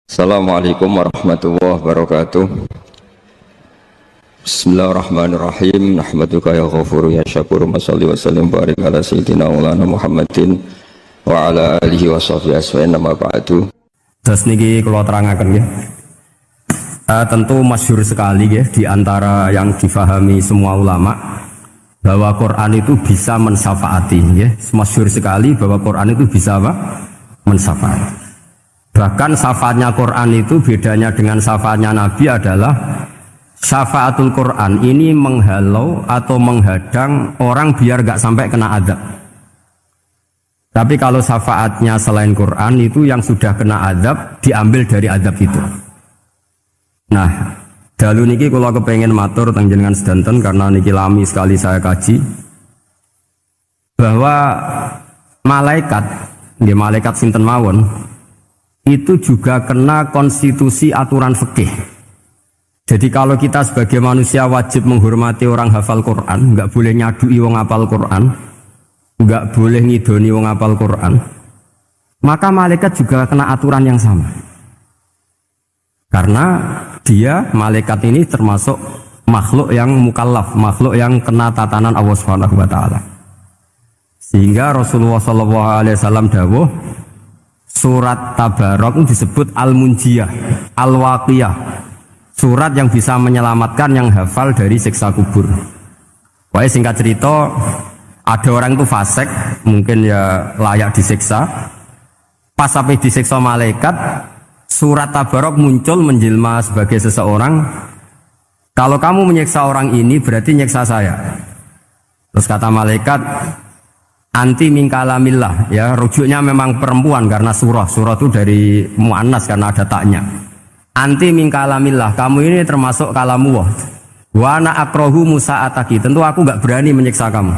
Assalamualaikum warahmatullahi wabarakatuh. Bismillahirrahmanirrahim. Nahmaduka ya ghafuru ya syakuru. Mashalli wa sallim barik ala sayyidina maulana Muhammadin wa ala alihi wa sahbihi aswa'in nama ba'du. Terus niki kalau terangkan ya, tentu masyhur sekali ya di antara yang difahami semua ulama bahwa Quran itu bisa mensyafaati ya. Masyhur sekali bahwa Quran itu bisa apa? Mensyafaati. Bahkan syafaatnya Quran itu bedanya dengan syafaatnya Nabi adalah syafaatul Quran ini menghalau atau menghadang orang biar gak sampai kena azab. Tapi kalau syafaatnya selain Quran itu yang sudah kena azab diambil dari azab itu. Nah, dalu niki kalau kepengen matur teng jenengan sedanten karena niki lami sekali saya kaji bahwa malaikat sinten mawon itu juga kena konstitusi aturan fikih. Jadi kalau kita sebagai manusia wajib menghormati orang hafal Quran, nggak boleh nyadui wong hafal Quran, nggak boleh ngidoni wong hafal Quran, maka malaikat juga kena aturan yang sama. Karena dia malaikat ini termasuk makhluk yang mukallaf, makhluk yang kena tatanan Allah Subhanahu wa taala. Sehingga Rasulullah sallallahu alaihi wasallam dawuh surat Tabarok disebut Al-Munjiyah, Al-Waqiyah, surat yang bisa menyelamatkan yang hafal dari siksa kubur. Wah, singkat cerita, ada orang itu fasik, mungkin ya layak disiksa. Pas sampai disiksa malaikat, surat Tabarok muncul menjelma sebagai seseorang. Kalau kamu menyiksa orang ini, berarti nyiksa saya. Terus kata malaikat, anti min kalamillah, ya rujuknya memang perempuan karena surah itu dari muannas karena ada taknya. Anti min kalamillah, kamu ini termasuk kalamullah. Wa ana akrahu musa'ataki, tentu aku enggak berani menyiksa kamu.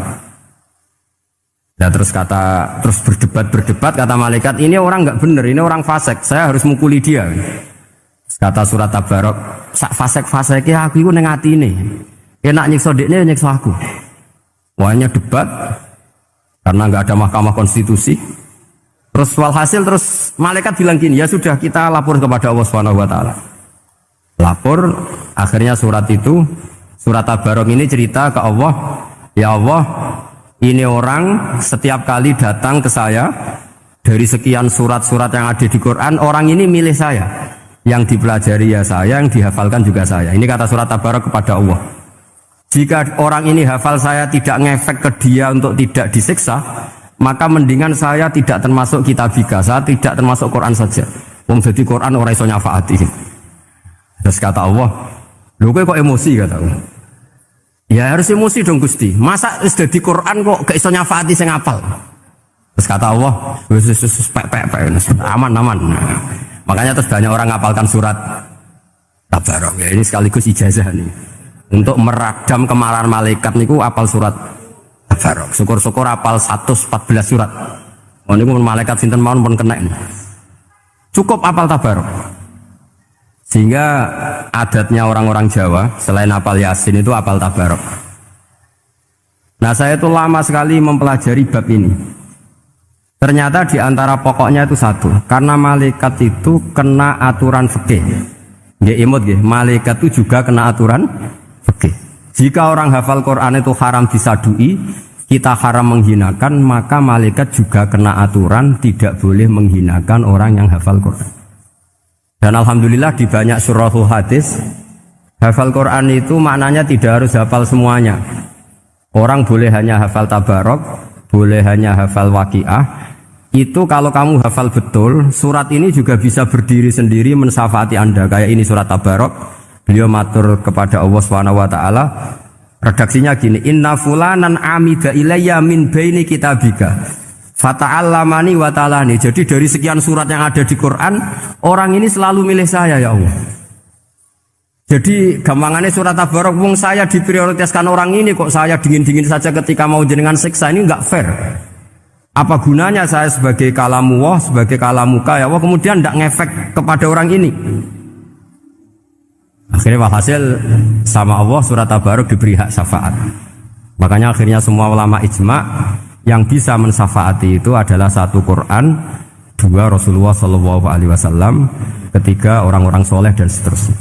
Nah, terus berdebat kata malaikat, ini orang enggak benar, ini orang fasik, saya harus mukuli dia. Kata surat Tabarok, sak fasik-fasiknya aku iku ning atine. Enak nyiksa dekne nyiksa aku. Wahnya debat karena nggak ada mahkamah konstitusi. Terus walhasil terus malaikat bilang gini, ya sudah kita lapor kepada Allah Subhanahu wa taala. Lapor, akhirnya surat Tabarok ini cerita ke Allah, ya Allah, ini orang setiap kali datang ke saya dari sekian surat-surat yang ada di Quran, orang ini milih saya. Yang dipelajari ya saya, yang dihafalkan juga saya. Ini kata surat Tabarok kepada Allah. Jika orang ini hafal saya tidak ngefek ke dia untuk tidak disiksa, maka mendingan saya tidak termasuk kitabika, saya tidak termasuk Quran saja. Wong jadi Quran ora iso nyafaati. Terus kata Allah, lho kowe kok emosi kata Allah. Ya harus emosi dong Gusti. Masa wis dadi Quran kok gak iso nyafaati sing hafal. Terus kata Allah, wis aman. Nah, makanya terus banyak orang ngapalkan surat Tabarok. Ya, ini sekaligus ijazah nih. Untuk meradam kemarahan malaikat niku apal surat Tabarok. Syukur-syukur apal 114 surat. Oh niku malaikat sinten mawon pun kena. Cukup apal Tabarok. Sehingga adatnya orang-orang Jawa selain apal Yasin itu apal Tabarok. Nah, saya itu lama sekali mempelajari bab ini. Ternyata di antara pokoknya itu satu, karena malaikat itu kena aturan fikih. Nggih imut nggih, malaikat itu juga kena aturan fikih. Jika orang hafal Quran itu haram disadui, kita haram menghinakan, maka malaikat juga kena aturan tidak boleh menghinakan orang yang hafal Quran. Dan alhamdulillah di banyak surahul hadis, hafal Quran itu maknanya tidak harus hafal semuanya. Orang boleh hanya hafal Tabarok, boleh hanya hafal Waqiah. Itu kalau kamu hafal betul, surat ini juga bisa berdiri sendiri mensyafaati Anda. Kayak ini surat Tabarok. Beliau matur kepada Allah Subhanahu wa taala, redaksinya gini, inna fulanan amida ilayya min baini kitabika fata'allamani wa ta'alani. Jadi dari sekian surat yang ada di Quran, orang ini selalu milih saya ya Allah. Jadi gampangannya surat Tabarok, wong saya diprioritaskan orang ini kok saya dingin-dingin saja ketika mau jenengan siksa, ini enggak fair. Apa gunanya saya sebagai kalamullah, sebagai kalamuka ya Allah, kemudian enggak ngefek kepada orang ini. Akhirnya walhasil sama Allah surat Tabarok diberi hak syafaat. Makanya akhirnya semua ulama ijma yang bisa mensyafaati itu adalah satu Quran, dua Rasulullah Shallallahu Alaihi Wasallam, ketiga orang-orang soleh dan seterusnya.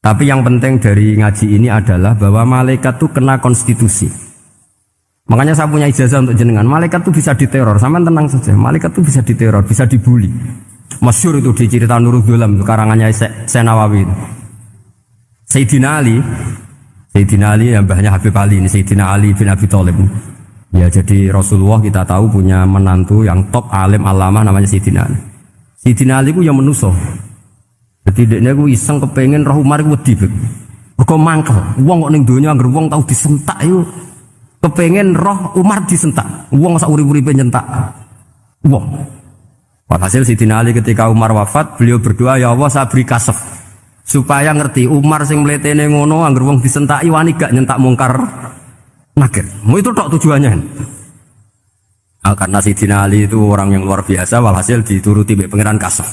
Tapi yang penting dari ngaji ini adalah bahwa malaikat itu kena konstitusi. Makanya saya punya ijazah untuk jenengan. Malaikat itu bisa diteror, sama tenang saja. Malaikat itu bisa diteror, bisa dibully. Masyhur itu di cerita Nurul Ghulam, karangannya Nawawi. Sayyidina Ali yang mbahnya Habib Ali ini, Sayyidina Ali bin Abi Thalib. Ya, jadi Rasulullah kita tahu punya menantu yang top alim alamah namanya Sayyidina Ali. Sayyidina Ali ku yang menuso. Jadi dia ku iseng kepengen roh Umar ku wedi. Mergo mangkel. Wong kok ning donya anggere wong tau disentak iku kepengen roh Umar disentak. Wong sak urip-uripe nyentak. Wong. Walhasil Sayyidina Ali ketika Umar wafat, beliau berdoa, ya Allah saya beri kasef supaya ngerti Umar sing mletene ngono anggere wong disentaki wani gak nyentak mungkar nakir. Mau itu tok tujuannya. Karena Sayyidina Ali itu orang yang luar biasa, walhasil dituruti oleh pangeran kasef.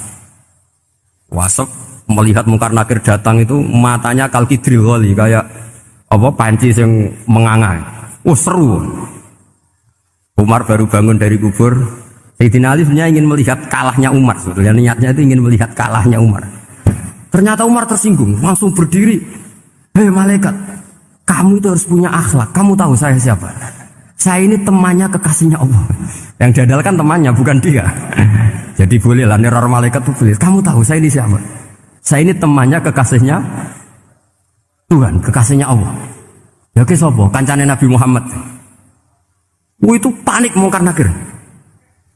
Wasef melihat mungkar nakir datang itu matanya kalkidril wali kayak apa panci yang menganga. Seru. Umar baru bangun dari kubur. Sayyidina Ali sebenarnya ingin melihat kalahnya Umar. Sebetulnya niatnya itu ingin melihat kalahnya Umar. Ternyata Umar tersinggung, langsung berdiri. Hei malaikat, kamu itu harus punya akhlak. Kamu tahu saya siapa? Saya ini temannya kekasihnya Allah. Yang diandalkan temannya, bukan dia. Jadi boleh lah neror malaikat itu boleh. Kamu tahu saya ini siapa? Saya ini temannya kekasihnya Tuhan, kekasihnya Allah. Ya ke sopo, kancane Nabi Muhammad. Itu panik mungkar nakir.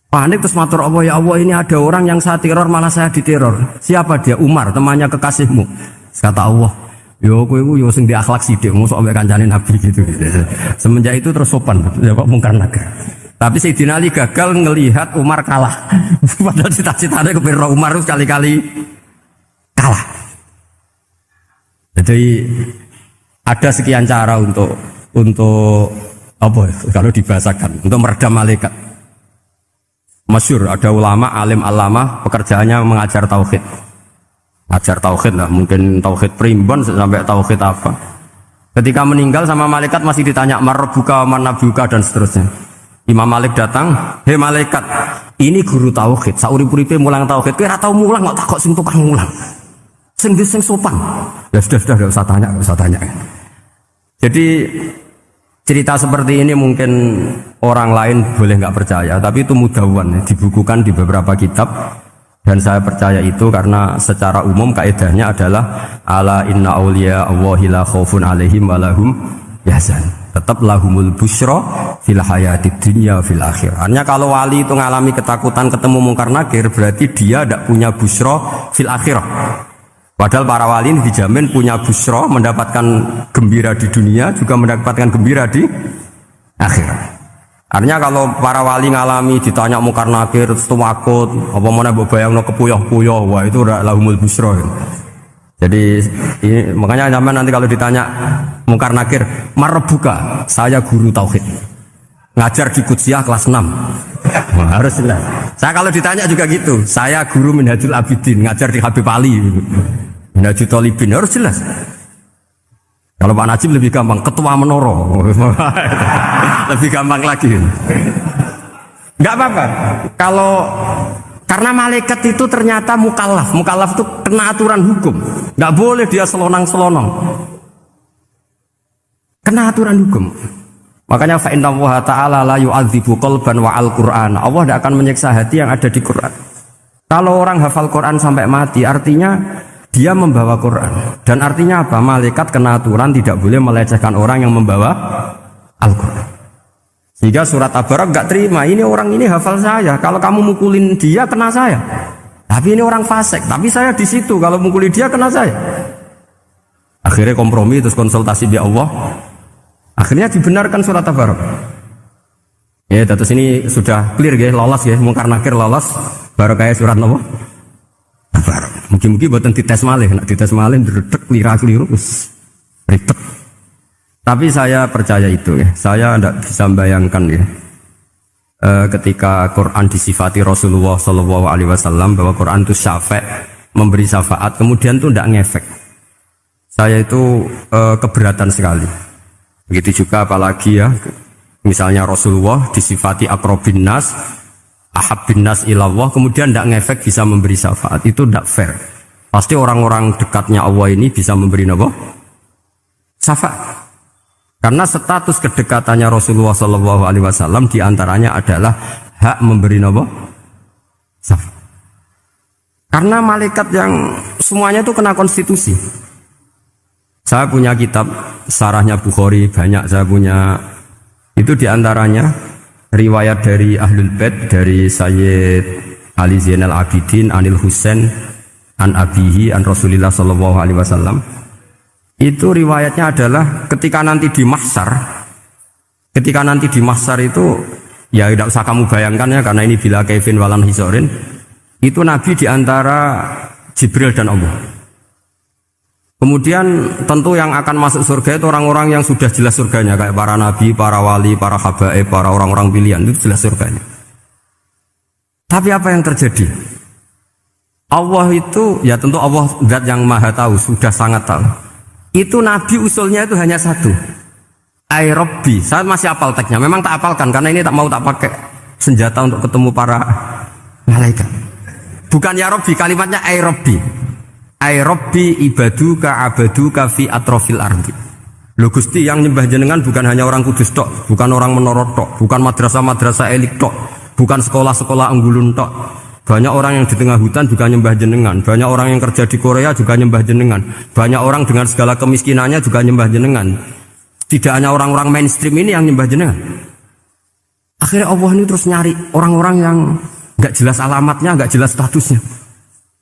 Panik terus matur Allah, ya Allah ini ada orang yang saya teror malah saya diteror. Siapa dia? Umar, temannya kekasihmu. Kata Allah, yo kowe iku yo sing di akhlak sithik, mosok ambek kancane Nabi gitu. Semenjak itu terus sopan, ya kok mungkar nakir. Tapi Sayyidina Ali gagal ngelihat Umar kalah. Padahal cita-citanya kepira Umar sekali-kali kalah. Jadi ada sekian cara untuk apa kalau dibahasakan untuk meredam malaikat. Masyhur ada ulama alim alamah pekerjaannya mengajar tauhid. Ajar tauhid lah, mungkin tauhid primbon sampai tauhid apa. Ketika meninggal sama malaikat masih ditanya marbuka, manabuka dan seterusnya. Imam Malik datang, hei malaikat, ini guru tauhid, saurip-uripe mulang tauhid, kowe ora tau mulang kok takok sing tukang mulang. Sing sopan. Ya sudah enggak usah tanya. Jadi cerita seperti ini mungkin orang lain boleh nggak percaya, tapi itu mudawwan, dibukukan di beberapa kitab, dan saya percaya itu karena secara umum kaidahnya adalah ala inna auliya Allahi la khaufun alaihim wa lahum yahzan. Tetap lahumul busyra fil hayatid dunya fil akhir. Artinya kalau wali itu ngalami ketakutan ketemu mungkar nakir, berarti dia tidak punya busyra fil akhirah. Padahal para wali ini dijamin punya busyra, mendapatkan gembira di dunia, juga mendapatkan gembira di akhirat. Artinya kalau para wali ngalami ditanya mungkar nakir, takut, apa mana bayangno kepuyah-puyah, wah itu lahumul busyra. Jadi ini, makanya zaman nanti kalau ditanya mungkar nakir, marbuka, saya guru tauhid, ngajar di Qudsiyah kelas 6. Wah, harus jelas. Saya kalau ditanya juga gitu, saya guru Minhajul Abidin, ngajar di Habib Ali, Minhajul Thalibin, harus jelas. Kalau Pak Najib lebih gampang, ketua menoro, lebih gampang lagi. Enggak apa-apa. Kalau karena malaikat itu ternyata mukallaf itu kena aturan hukum, enggak boleh dia selonang-selonong. Kena aturan hukum. Makanya fa inna Allah ta'ala la yu'adzibu qalban wa al-Qur'an. Allah tidak akan menyiksa hati yang ada di Quran. Kalau orang hafal Quran sampai mati, artinya dia membawa Quran. Dan artinya apa? Malaikat kena aturan tidak boleh melecehkan orang yang membawa Al-Quran. Sehingga surat Tabarak enggak terima, ini orang ini hafal saya, kalau kamu mukulin dia kena saya. Tapi ini orang fasik, tapi saya di situ, kalau mukulin dia kena saya. Akhirnya kompromi terus konsultasi di Allah. Akhirnya dibenarkan surat Tabarak. Ya, terus ini sudah clear ya, lolos ya, mungkar nakir lolos, baru kayak surat apa? Tabarak. Mungkin-mungkin buatan dites malih, nak dites malih dredeg keliru ribet. Tapi saya percaya itu ya, saya tidak bisa membayangkan ya, ketika Quran disifati Rasulullah Shallallahu Alaihi Wasallam bahwa Quran itu syafa', memberi syafaat, kemudian itu tidak ngefek. Saya itu keberatan sekali. Begitu juga apalagi ya, misalnya Rasulullah disifati akrobin nas, ahabbin nas ilallah kemudian tidak ngefek bisa memberi syafaat, itu tidak fair. Pasti orang-orang dekatnya Allah ini bisa memberi apa? Syafaat. Karena status kedekatannya Rasulullah SAW diantaranya adalah hak memberi apa? Syafaat. Karena malaikat yang semuanya itu kena konstitusi. Saya punya kitab sarahnya Bukhari banyak, saya punya itu diantaranya riwayat dari Ahlul Bait dari Sayyid Ali Zainal Abidin Anil Husain an abihi an Rasulillah sallallahu alaihi wasallam. Itu riwayatnya adalah ketika nanti di mahsyar itu ya tidak usah kamu bayangkan ya, karena ini bila kaifin walan hisorin, itu Nabi diantara Jibril dan Allah. Kemudian tentu yang akan masuk surga itu orang-orang yang sudah jelas surganya, kayak para nabi, para wali, para habaib, para orang-orang pilihan, itu jelas surganya. Tapi apa yang terjadi? Allah itu, ya tentu Allah zat yang maha tahu, sudah sangat tahu. Itu Nabi usulnya itu hanya satu, Ai Rabbi. Saya masih hafal teksnya, memang tak hafalkan karena ini tak mau tak pakai senjata untuk ketemu para malaikat. Bukan ya Rabbi, kalimatnya Ai Rabbi. Ai Rabbi ibaduka abaduka fi atrofil ardi. Lho Gusti, yang nyembah jenengan bukan hanya orang kudus tok, bukan orang menorot tok, bukan madrasah-madrasah elit tok, bukan sekolah-sekolah unggulun tok. Banyak orang yang di tengah hutan juga nyembah jenengan, banyak orang yang kerja di Korea juga nyembah jenengan, banyak orang dengan segala kemiskinannya juga nyembah jenengan. Tidak hanya orang-orang mainstream ini yang nyembah jenengan. Akhirnya Allah ini terus nyari orang-orang yang gak jelas alamatnya, gak jelas statusnya,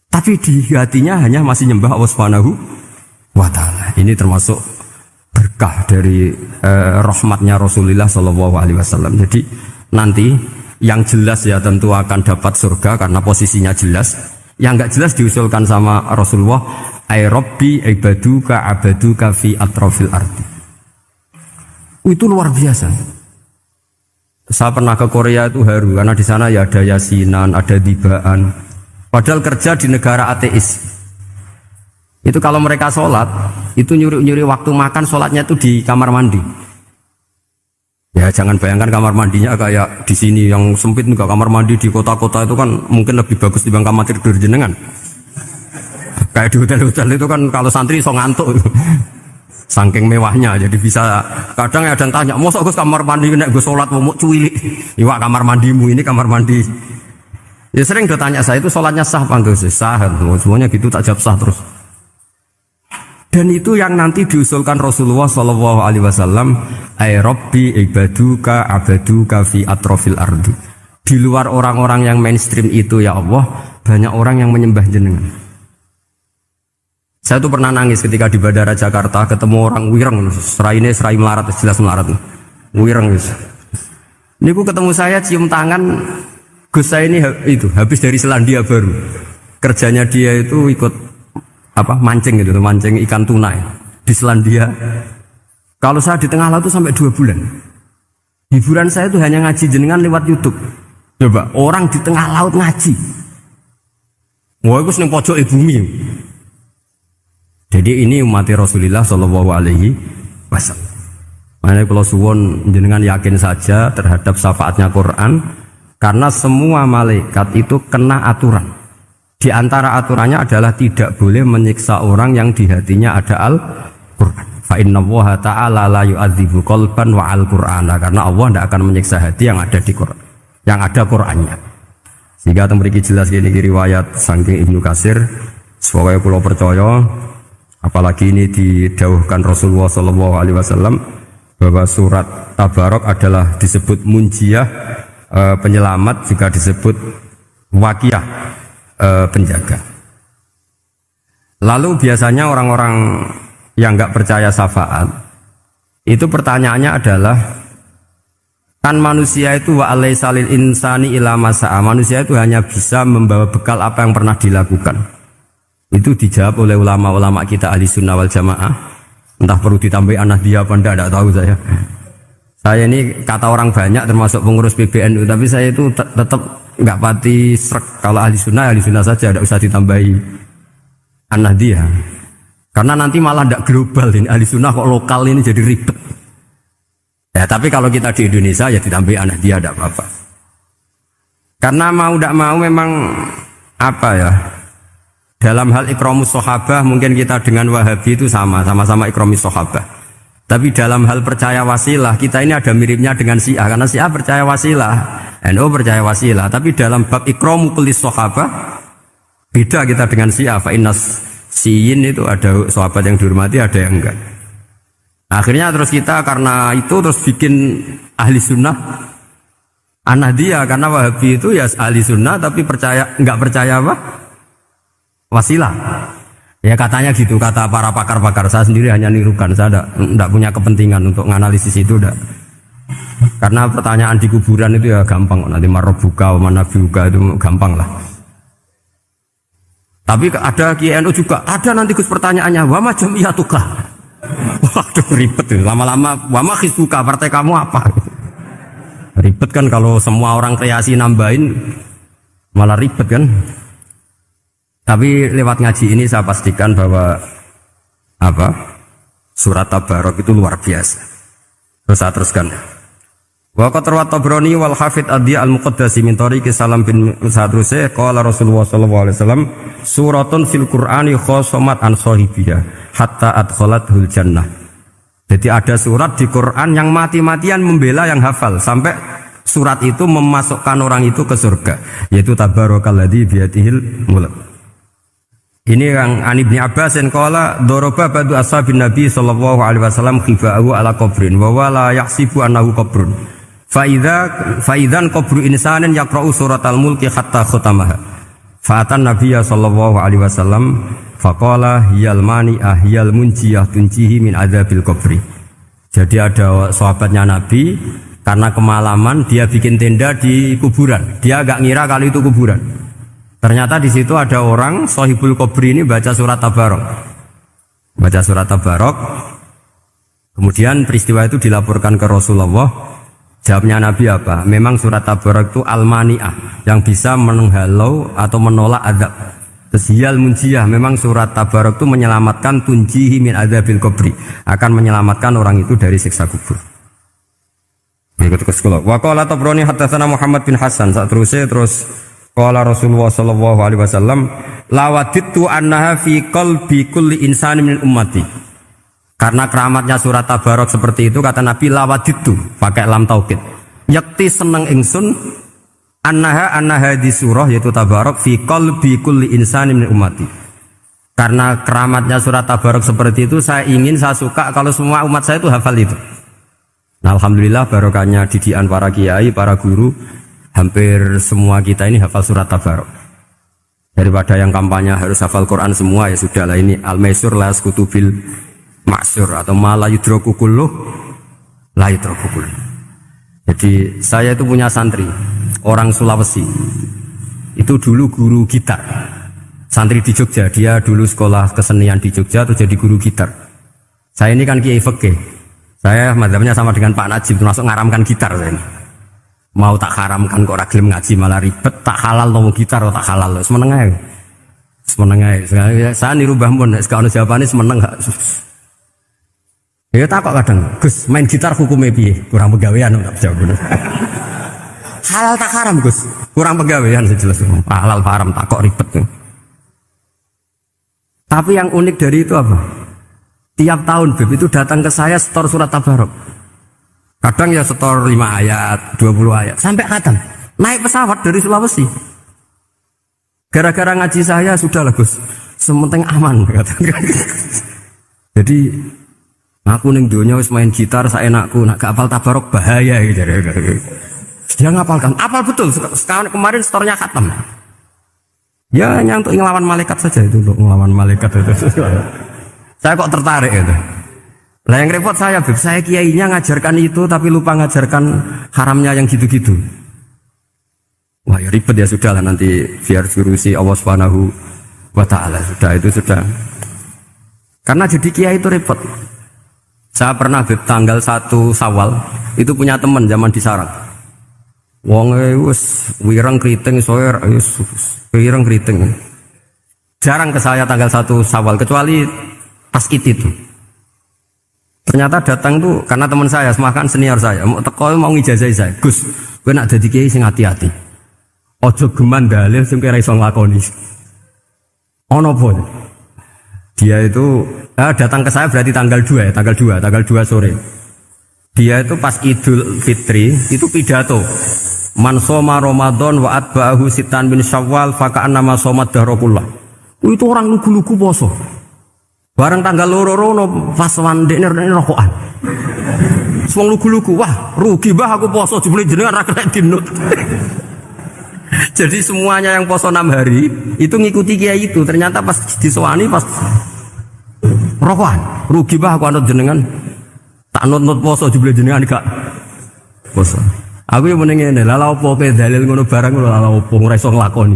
tapi di hatinya hanya masih nyembah Allah Subhanahu wa ta'ala. Ini termasuk berkah dari rahmatnya Rasulullah sallallahu alaihi wasallam. Jadi nanti yang jelas ya tentu akan dapat surga karena posisinya jelas. Yang enggak jelas diusulkan sama Rasulullah, Ai Rabbi ibaduka abaduka fi atrofil ardi. Itu luar biasa. Saya pernah ke Korea itu haru karena di sana ya ada yasinan, ada dibaan. Padahal kerja di negara ateis. Itu kalau mereka sholat, itu nyuri-nyuri waktu makan, sholatnya itu di kamar mandi. Ya jangan bayangkan kamar mandinya kayak di sini yang sempit, enggak. Kamar mandi di kota-kota itu kan mungkin lebih bagus dibanding kamar tidur jenengan. Kayak di hotel-hotel itu kan kalau santri so ngantuk. Saking mewahnya, jadi bisa. Kadang ada yang tanya, mosok Gus kamar mandi nek gue sholat mau cuilik. Iwak kamar mandimu ini kamar mandi. Ya sering ditanya saya itu sholatnya sah apa enggak sih? Sah, semuanya gitu tak jawab sah terus. Dan itu yang nanti diusulkan Rasulullah Sallallahu Alaihi Wasallam, Ai Rabbi ibaduka abaduka fi atrofil ardi. Di luar orang-orang yang mainstream itu ya Allah, banyak orang yang menyembah jenengan. Saya tuh pernah nangis ketika di Bandara Jakarta ketemu orang wireng, serai melarat, jelas melarat, wireng gitu. Ini aku ketemu saya cium tangan. Gus saya ini itu habis dari Selandia Baru, kerjanya dia itu ikut mancing gitu, mancing ikan tuna ya, di Selandia. Kalau saya di tengah laut itu sampai 2 bulan. Hiburan saya itu hanya ngaji jenengan lewat YouTube. Coba orang di tengah laut ngaji. Wah, itu seneng pojok bumi. Jadi ini umat Rasulullah Shallallahu Alaihi Wasallam. Makanya kalau suwon jenengan yakin saja terhadap syafaatnya Quran. Karena semua malaikat itu kena aturan. Di antara aturannya adalah tidak boleh menyiksa orang yang di hatinya ada Al-Quran. Fa innallaha ta'ala la yu'adzibu qalban wa al-Qur'ana. Karena Allah tidak akan menyiksa hati yang ada di Quran, yang ada Qurannya. Sehingga memiliki jelas ini riwayat saking Ibnu Katsir. Sebagai pulau percaya, apalagi ini didawuhkan Rasulullah Sallallahu Alaihi Wasallam bahwa surat Tabarok adalah disebut munjiyah. Penyelamat juga disebut wakiyah, penjaga. Lalu biasanya orang-orang yang enggak percaya syafaat itu pertanyaannya adalah, kan manusia itu wa alaisalil insani ila masa'a, manusia itu hanya bisa membawa bekal apa yang pernah dilakukan. Itu dijawab oleh ulama-ulama kita ahli sunnah wal jamaah. Entah perlu ditambahi anak dia apa enggak tahu saya. Saya ini kata orang banyak termasuk pengurus PBNU, tapi saya itu tetap nggak pati srek. Kalau ahli sunnah saja, tidak usah ditambahi anak dia. Karena nanti malah tidak global ini, ahli sunnah kok lokal ini jadi ribet. Ya tapi kalau kita di Indonesia ya ditambahi anak dia tidak apa-apa. Karena mau tidak mau memang apa ya, dalam hal ikramus sahabah mungkin kita dengan Wahabi itu sama-sama ikramus sahabah. Tapi dalam hal percaya wasilah kita ini ada miripnya dengan Syiah, karena Syiah percaya wasilah, NU percaya wasilah. Tapi dalam bab ikramu kulis sahabah beda kita dengan Syiah. Fa innas Syiin itu ada sahabat yang dihormati, ada yang enggak. Akhirnya terus kita karena itu terus bikin ahli sunnah An-Nahdiyah, karena Wahabi itu ya ahli sunnah tapi enggak percaya apa? Wasilah. Ya katanya gitu, kata para pakar-pakar. Saya sendiri hanya nirukan, saya tidak punya kepentingan untuk menganalisis itu. Enggak. Karena pertanyaan di kuburan itu ya gampang, nanti marobuka, manabiuka itu gampang lah. Tapi ada KNU juga, ada nanti Gus pertanyaannya, wama jamiyatuka. Waduh ribet itu, lama-lama wama hizbuka, partai kamu apa? Ribet kan kalau semua orang kreasi nambahin, malah ribet kan. Tapi lewat ngaji ini saya pastikan bahwa surat Tabarok itu luar biasa. Terus saya teruskan. Wa qad rawat Tabrani wal Hafidz Ad-Diya al-Muqaddasi min tariqi Salam bin Sadruse qala Rasulullah sallallahu alaihi wasallam suratun fil Qur'ani khosomat an sahibiha hatta adkhalathul jannah. Jadi ada surat di Quran yang mati-matian membela yang hafal sampai surat itu memasukkan orang itu ke surga, yaitu tabarakalladzi biyadihil mulk. Ini yang Ani bin Abbas yang qala daraba ba'du ashabin Nabi sallallahu alaihi wasallam khifa'ahu ala qabrin wa wala yahsibu annahu qabrun. Fa idzan qabru insanin yaqra'u suratal mulki hatta khatamaha. Fa'atan Nabiyya sallallahu alaihi wasallam faqala hiyal mani'ah hiyal munjiyah tunjihi min adzabil qabri. Jadi ada sahabatnya Nabi karena kemalaman dia bikin tenda di kuburan. Dia agak ngira kalau itu kuburan. Ternyata di situ ada orang Sohibul Qabri ini baca surat Tabarok. Baca surat Tabarok. Kemudian peristiwa itu dilaporkan ke Rasulullah. Jawabnya Nabi apa? Memang surat Tabarok itu al-mani'ah, yang bisa menghalau atau menolak azab. Hiyal munjiyah, memang surat Tabarok itu menyelamatkan tunjihi min adzabil qabri, akan menyelamatkan orang itu dari siksa kubur. Ikut ke sekolah. Wa qala Tabrani haddatsana Muhammad bin Hasan. Saat terus qala Rasulullah sallallahu alaihi wasallam lawadittu annaha fi qalbi kulli insani min ummati. Karena keramatnya surat Tabarok seperti itu, kata Nabi lawadittu pakai lam taukid. Yakti seneng ingsun annaha di surah yaitu Tabarok fi qalbi kulli insani min ummati. Karena keramatnya surat Tabarok seperti itu, saya suka kalau semua umat saya itu hafal itu. Nah, alhamdulillah barokahnya didikan para kiai, para guru, hampir semua kita ini hafal surat Tabarok. Daripada yang kampanye harus hafal Quran semua, ya sudahlah, ini al-maisur la yasqutubil ma'sur atau ma la yudraku kulluh la yudraku kulluh. Jadi saya itu punya santri orang Sulawesi. Itu dulu guru gitar. Santri di Jogja, dia dulu sekolah kesenian di Jogja terus jadi guru gitar. Saya ini kan kiai fikih. Saya mazhabnya sama dengan Pak Najib, termasuk ngaramkan gitar saya ini. Mau tak haramkan kok ora gelem ngaji malah ribet, tak halal ngomong gitar kok tak halal. Semeneng ae. Semeneng ae. Saya niru Mbah Mun, nek ono jawabane semeneng gak. Ya tak kok kadang, Gus, main gitar hukumnya piye? Kurang pegawean tak jawab. Halal tak haram, Gus? Kurang pegawean sejelas. Halal haram tak kok ribet. Tapi yang unik dari itu apa? Tiap tahun Beb itu datang ke saya setor surat Tabarok. Kadang ya setor 5 ayat, 20 ayat, sampai khatam. Naik pesawat dari Sulawesi. Gara-gara ngaji saya, sudahlah Gus, sementing aman. Jadi, aku ning donya wis main gitar saenakku, nak gak hafal Tabarok bahaya gitu. Dia ngapalkan, apal betul. Sekarang kemarin setornya khatam. Ya hanya untuk ngelawan malaikat saja itu, untuk ngelawan malaikat itu. Saya kok tertarik gitu. Lah yang repot saya, Beb, saya kiainya ngajarkan itu tapi lupa ngajarkan haramnya yang gitu-gitu. Wah ya ribet ya, sudahlah nanti biar diurusi Allah Subhanahu wa ta'ala. Sudah itu sudah. Karena jadi kiai itu repot. Saya pernah Beb tanggal 1 Syawal itu punya teman zaman di Sarang. Wong wis wireng kriting soer wis wireng kriting. Jarang ke saya tanggal 1 Syawal kecuali pas itu. Ternyata datang tuh karena teman saya, semakan senior saya, mau teko mau ngijazah saya. Gus, kowe nak dadi kiai sing hati-hati. ojo geman dalil sing kira iso nglakoni. Ono apa? Dia itu datang ke saya berarti tanggal 2 ya, tanggal 2 sore. Dia itu pas Idul Fitri itu pidato. Man shoma Ramadan wa atba'ahu sitan min Syawal fa ka'annama shomat dahrakullah. Itu orang lugu-lugu poso. Bareng tanggal loro pas wandekne rokokan. Wong lugu-lugu, wah rugi bah aku poso jebule jenengan ra kena dinut. Jadi semuanya yang poso 6 hari itu ngikuti kiai itu. Ternyata pas disowani pas rokokan, rugi bah aku anut jenengan. Tak nut poso jebule jenengan gak poso. Aku yang meneng ngene, lha opo pe dalil ngono barang lho lha opo ora iso nglakoni.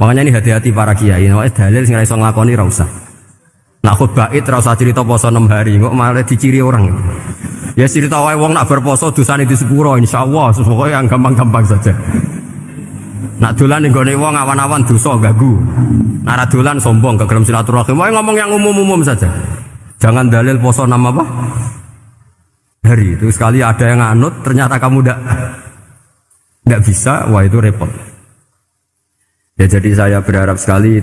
Makanya ini hati-hati para kiai, nek dalil sing ora iso nglakoni ra usah. Nak khutbah id ora usah cerita poso 6 hari, kok malah diciri orang. Ya cerita wae wong nak berposo dosane di sepuro insyaallah, pokoke yang gampang-gampang saja. Nak dolan ning gone wong awan-awan dosa ganggu. Nak ra dolan sombong kegelem silaturahim. Wae ngomong yang umum-umum saja. Jangan dalil poso 6 apa? Hari itu sekali ada yang nganut ternyata kamu enggak bisa, wah itu repot. Ya jadi saya berharap sekali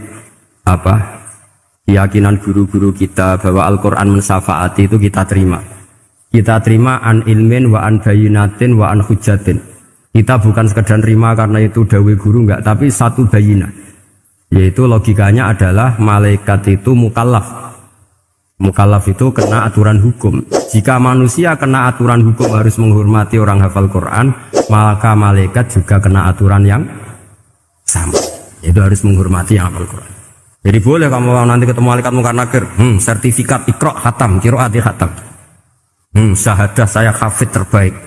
keyakinan guru-guru kita bahwa Al-Qur'an mensyafaati itu kita terima. Kita terima an ilmin wa an bayinatin wa an hujatin. Kita bukan sekedar terima karena itu dawai guru enggak, tapi satu bayinah. Yaitu logikanya adalah malaikat itu mukallaf. Mukallaf itu kena aturan hukum. Jika manusia kena aturan hukum harus menghormati orang hafal Quran, maka malaikat juga kena aturan yang sama. Itu harus menghormati yang hafal Quran. Jadi boleh kamu nanti ketemu malaikat mungkar nakir, sertifikat Iqra khatam, qiraati khatam. Syahadah saya hafid terbaik.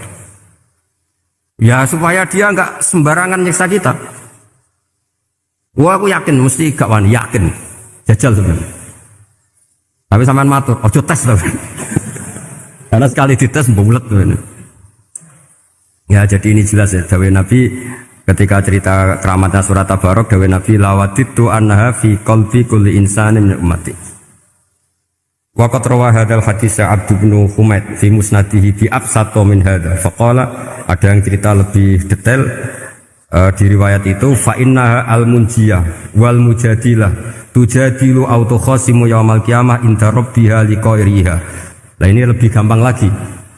Ya supaya dia enggak sembarangan nyiksa kita. Wah aku yakin mesti gak wani, yakin. Jajal sebenarnya. Tapi sampean matur, ojo tes to. Karena sekali dites bulet tuh ini. Ya jadi ini jelas ya, dawuh Nabi ketika cerita keramatnya surat Tabarok, dawuh Nabi lawaditu annaha fi qalbi kulli insanin min ummati. Wa qad rawa hadzal hadits Abd bin Humaid fi musnadihi bi absata min hadza. Faqala ada yang cerita lebih detail di riwayat itu fa innaha al-munjiyah wal mujadilah tujadilu autokhasimu yaumal qiyamah inda rabbiha liqairiha. Nah ini lebih gampang lagi.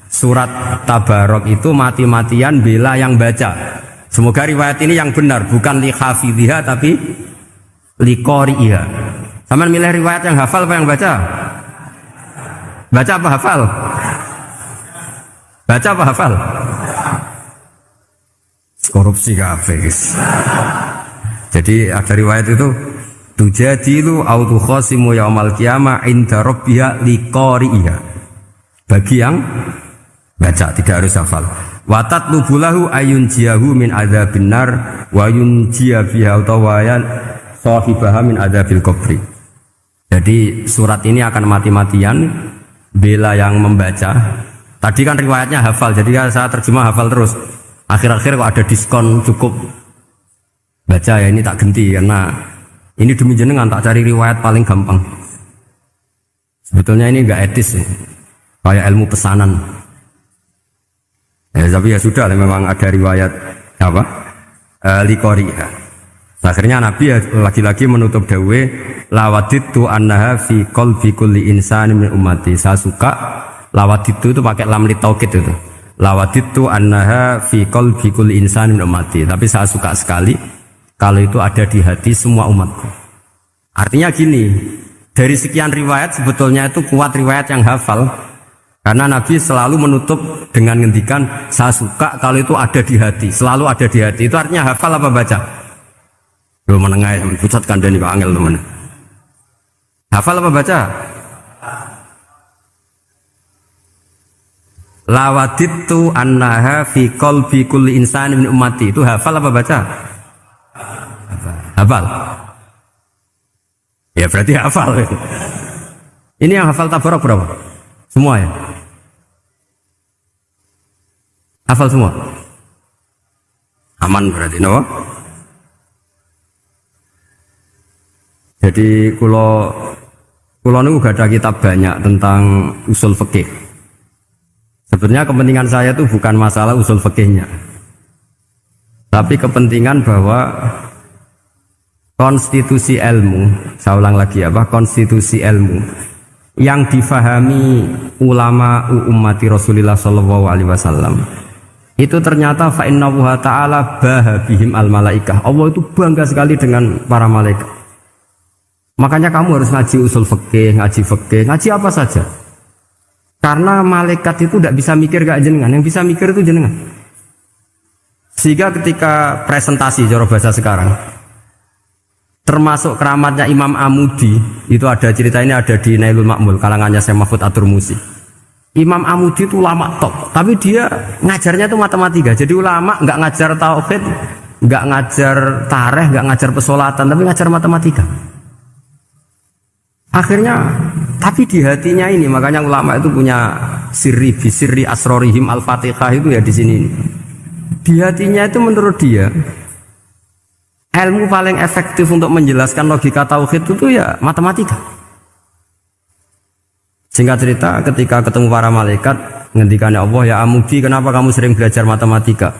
Surat Tabarok itu mati-matian bela yang baca. Semoga riwayat ini yang benar, bukan li hafidhiha tapi liqairiha. Sama milih riwayat yang hafal apa yang baca? Baca apa hafal? Baca apa hafal? Korupsi kafe guys. Jadi ada riwayat itu tujadilu autu khasimu yaumal qiyamah inda rabbiha liqari'iha. Bagi yang baca tidak harus hafal. Wa tatlubulahu ayun jiyahu min adzabin nar wa yunjiya biha tawayan sahibaha min adzabil qabri. Jadi surat ini akan mati-matian bela yang membaca. Tadi kan riwayatnya hafal, jadi saya terjemah hafal terus. Akhir-akhir kok ada diskon cukup baca ya, ini tak ganti karena ini demi jenengan tak cari riwayat paling gampang. Sebetulnya ini enggak etis ya. Kayak ilmu pesanan. Ya, tapi ya sudah memang ada riwayat apa? Liqori. Akhirnya Nabi ya, lagi-lagi menutup dawe lawaditu annaha fi qalbi kulli insanin min ummati. Saya suka lawaditu itu pakai lam li taukid itu. Lawaditu annaha fi qalbi kulli insanin min ummati. Tapi saya suka sekali kalau itu ada di hati semua umatku. Artinya gini, dari sekian riwayat sebetulnya itu kuat riwayat yang hafal. Karena Nabi selalu menutup dengan ngendikan saya suka kalau itu ada di hati, selalu ada di hati. Itu artinya hafal apa baca? Belum menengah, pusat kandani Pak Angel teman. Hafal apa baca? Lawaditu annaha fi qalbi kulli insanin min ummati. Itu hafal apa baca? Hafal. Ya berarti hafal. Ini yang hafal Tabarok berapa? Semua ya? Hafal semua? Aman berarti, no? Jadi kalau ini gak ada kitab banyak tentang usul fikih. Sebenarnya kepentingan saya itu bukan masalah usul fikihnya, Tapi kepentingan bahwa konstitusi ilmu, saya ulang lagi konstitusi ilmu yang difahami ulama ummati Rasulullah sallallahu alaihi wasallam itu ternyata fa innahu ta'ala bahabihim al malaikah. Allah itu bangga sekali dengan para malaikat. Makanya kamu harus ngaji usul fikih, ngaji apa saja. Karena malaikat itu tidak bisa mikir gak jenengan, yang bisa mikir itu jenengan. Sehingga ketika presentasi cara bahasa sekarang, termasuk keramatnya Imam Amudi, itu ada cerita ini ada di Nailul Ma'mul kalangannya Syekh Mahfud At-Turmusi. Imam Amudi itu ulama top, tapi dia ngajarnya itu matematika. Jadi ulama nggak ngajar tauhid, nggak ngajar tarikh, nggak ngajar pesolatan, tapi ngajar matematika. Akhirnya, tapi di hatinya ini, makanya ulama itu punya sirri asrorihim al-fatihah itu ya di sini. Di hatinya itu menurut dia, ilmu paling efektif untuk menjelaskan logika tauhid itu ya matematika. Singkat cerita, ketika ketemu para malaikat, ngendikannya Allah, ya Amudi, kenapa kamu sering belajar matematika?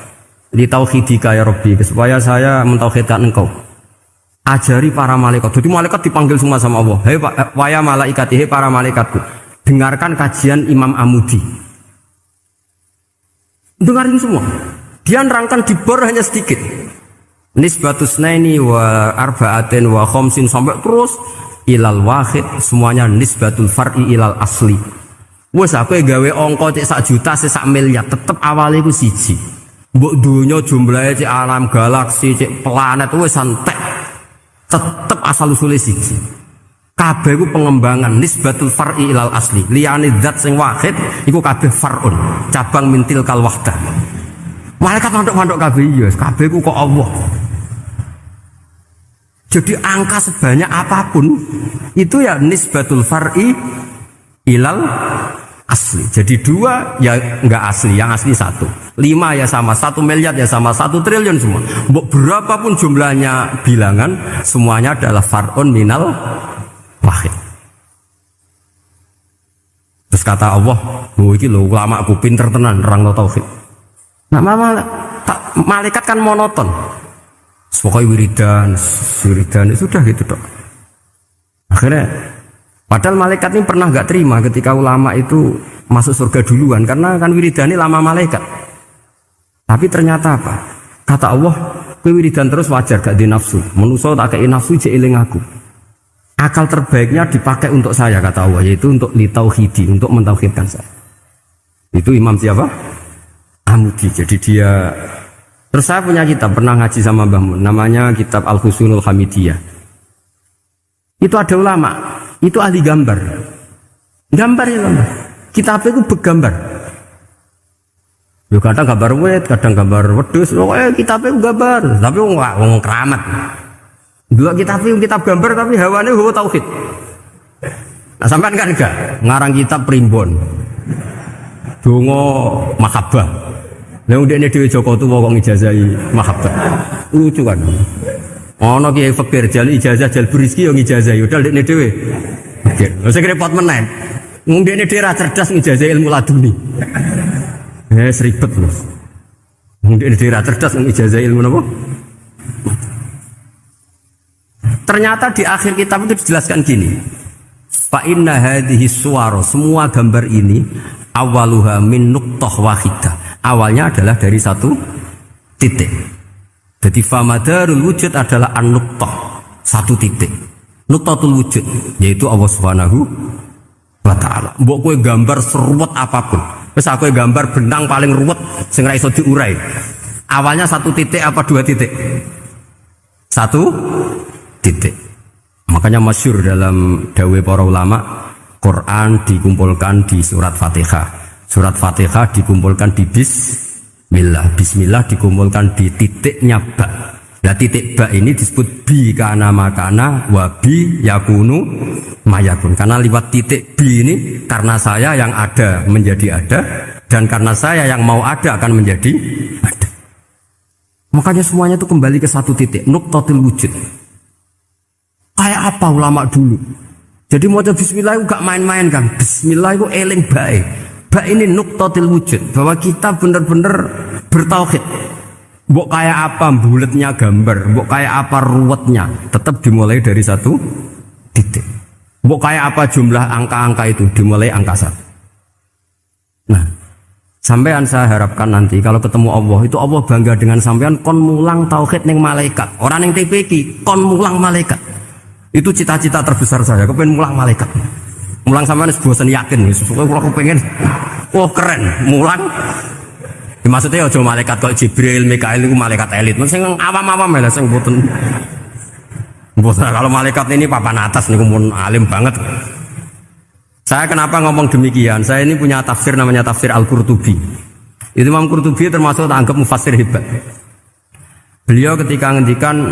Li tauhidika ya Rabbi, supaya saya mentauhidkan engkau. Ajari para malaikat. Jadi malaikat dipanggil semua sama Allah. Hei waya malaikat, hei para malaikatku, dengarkan kajian Imam Amudi. Dengarin semua. Dia nerangkan di bor hanya sedikit. Nisbatus naini wa arba'atin wa khamsin sampai terus ilal wahid, semuanya nisbatul far'i ilal asli. Wes aku gawe angka cek 1 juta se 1 miliar tetep awalnya iku siji. Mbok dunya jumlahe cek alam galaksi cek planet wes santek. Tetep asal usule siji. Kabeh iku pengembangan nisbatul far'i ilal asli. Liyane zat sing wahid iku kabeh far'un, cabang mintil kal wahdah. Malaikat mandok-mandok kabeh ya, kabeh iku kok Allah. Jadi angka sebanyak apapun itu ya nisbatul far'i ilal asli. Jadi 2 ya enggak asli, yang asli 1. 5 ya sama, 1 miliar ya sama, 1 triliun semua. Berapapun jumlahnya bilangan, semuanya adalah far'un minal wahid. Terus kata Allah, "Oh iki lho ulama aku pinter tenan nerangno tauhid." Nah, malaikat kan monoton. Pokoknya wiridan sudah gitu dok. Akhirnya, padahal malaikat ini pernah nggak terima ketika ulama itu masuk surga duluan, karena kan wiridan ini lama malaikat. Tapi ternyata apa? Kata Allah, wiridan terus wajar gak di nafsu. Manusia tak kei nafsu jeeling aku. Akal terbaiknya dipakai untuk saya kata Allah, yaitu untuk litauhidi, untuk mentauhidkan saya. Itu Imam siapa? Amudi. Jadi dia. Terus saya punya kitab, pernah ngaji sama Mbah Mun, namanya kitab Al-Husunul Hamidiyah. Itu ada ulama, itu ahli gambar. Gambar ya gambar. Kitab itu bergambar. Ya kadang gambar wet, kadang gambar wedhus, pokoknya kitab itu gambar. Tapi wong keramat. Dua kitab itu kitab gambar tapi hawane hawa tauhid. Nah sampean kan enggak ngarang kitab primbon. Donga mahabbah. Lah ndekne dhewe Joko tuwa kok ngijazahi mahabbah. Lucu kan. Ana kiai fakir jali ijazah jal rezeki yo ngijazahi udah ndekne dhewe. Fakir. Lha sing repot menen. Wong ndekne dhewe ra cerdas ngijazahi ilmu laduni. Seribet lho. Wong ndekne dhewe ra cerdas ngijazahi ilmu napa? Ternyata di akhir kitab itu dijelaskan gini. Fa inna hadhihi suwara, semua gambar ini awaluha min nuqtah wahidah. Awalnya adalah dari 1 titik. Jadi famadarul wujud adalah an-nuqtah, 1 titik. Nuqtatul wujud yaitu Allah Subhanahu wa taala. Mbok kowe gambar seruwet apapun. Wis aku gambar benang paling ruwet sing ra iso diurai. Awalnya 1 titik apa 2 titik? 1 titik. Makanya masyhur dalam dawuh para ulama, Quran dikumpulkan di surat Fatihah. Surat Fatihah dikumpulkan di Bismillah. Bismillah dikumpulkan di titiknya ba. Nah titik ba ini disebut bi kana makana wa bi yakunu mayakun. Karena lewat titik bi ini, karena saya yang ada menjadi ada, dan karena saya yang mau ada akan menjadi ada. Makanya semuanya itu kembali ke 1 titik, nuqtatul wujud. Kayak apa ulama dulu? Jadi mau bismillah itu gak main-main kan. Bismillah itu eling baik. Ba ini nuqtatul wujud, bahwa kita benar-benar bertauhid. Mbok kayak apa buletnya gambar, mbok kayak apa ruwetnya, tetap dimulai dari satu titik. Mbok kayak apa jumlah angka-angka itu dimulai angka 1. Nah, sampean saya harapkan nanti kalau ketemu Allah itu Allah bangga dengan sampean kon mulang tauhid ning malaikat, orang ning TPQ kon mulang malaikat. Itu cita-cita terbesar saya, kepengen mulang malaikat. Mulang sampean wis bosen yakin wis kula pengen. Oh keren, mulang. Maksudnya aja malaikat kok Jibril, Mikail itu malaikat elit. Sing awam-awam ya sing mboten. Mboten kalau malaikat ini papan atas niku pun alim banget. Saya kenapa ngomong demikian? Saya ini punya tafsir namanya tafsir Al-Qurtubi. Itu Imam Qurtubi termasuk anggap mufassir hebat. Beliau ketika ngendikan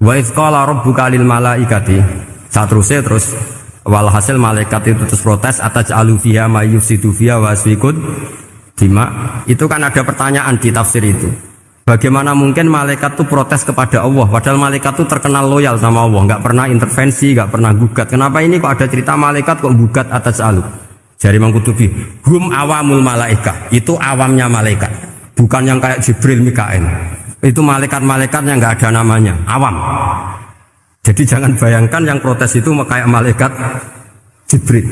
wa idz qala rabbuka lil malaikati, saterusnya terus walhasil malaikat itu terus protes ataj'alu fiha may yufsidu fiha wa yasfikud dima. Itu kan ada pertanyaan di tafsir itu. Bagaimana mungkin malaikat itu protes kepada Allah padahal malaikat itu terkenal loyal sama Allah, nggak pernah intervensi, nggak pernah gugat. Kenapa ini kok ada cerita malaikat kok gugat ataj'alu? Jari Imam Qurtubi, hum awamul malaikah, itu awamnya malaikat, bukan yang kayak Jibril, Mikail. Itu malaikat-malaikat yang nggak ada namanya, awam. Jadi jangan bayangkan yang protes itu kayak malaikat Jibril.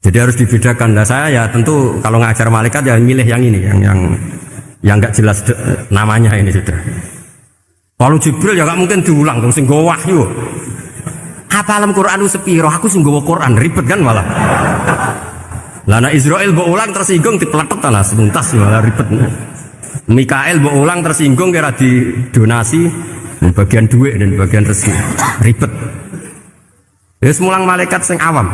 Jadi harus dibedakan. Nah saya ya tentu kalau ngajar malaikat ya milih yang ini, yang nggak jelas namanya ini sudah. Kalau Jibril ya nggak mungkin diulang, terus nggo wahyu. Apa alam Quran sepiro? Aku sing nggawa Quran ribet kan malah. Lana Israel mbok ulang tersinggung dipletet lah setuntas malah ribet. Mikael mbok ulang tersinggung kira di donasi bagian duit dan bagian rezeki ribet. Ya semulang malaikat sing awam.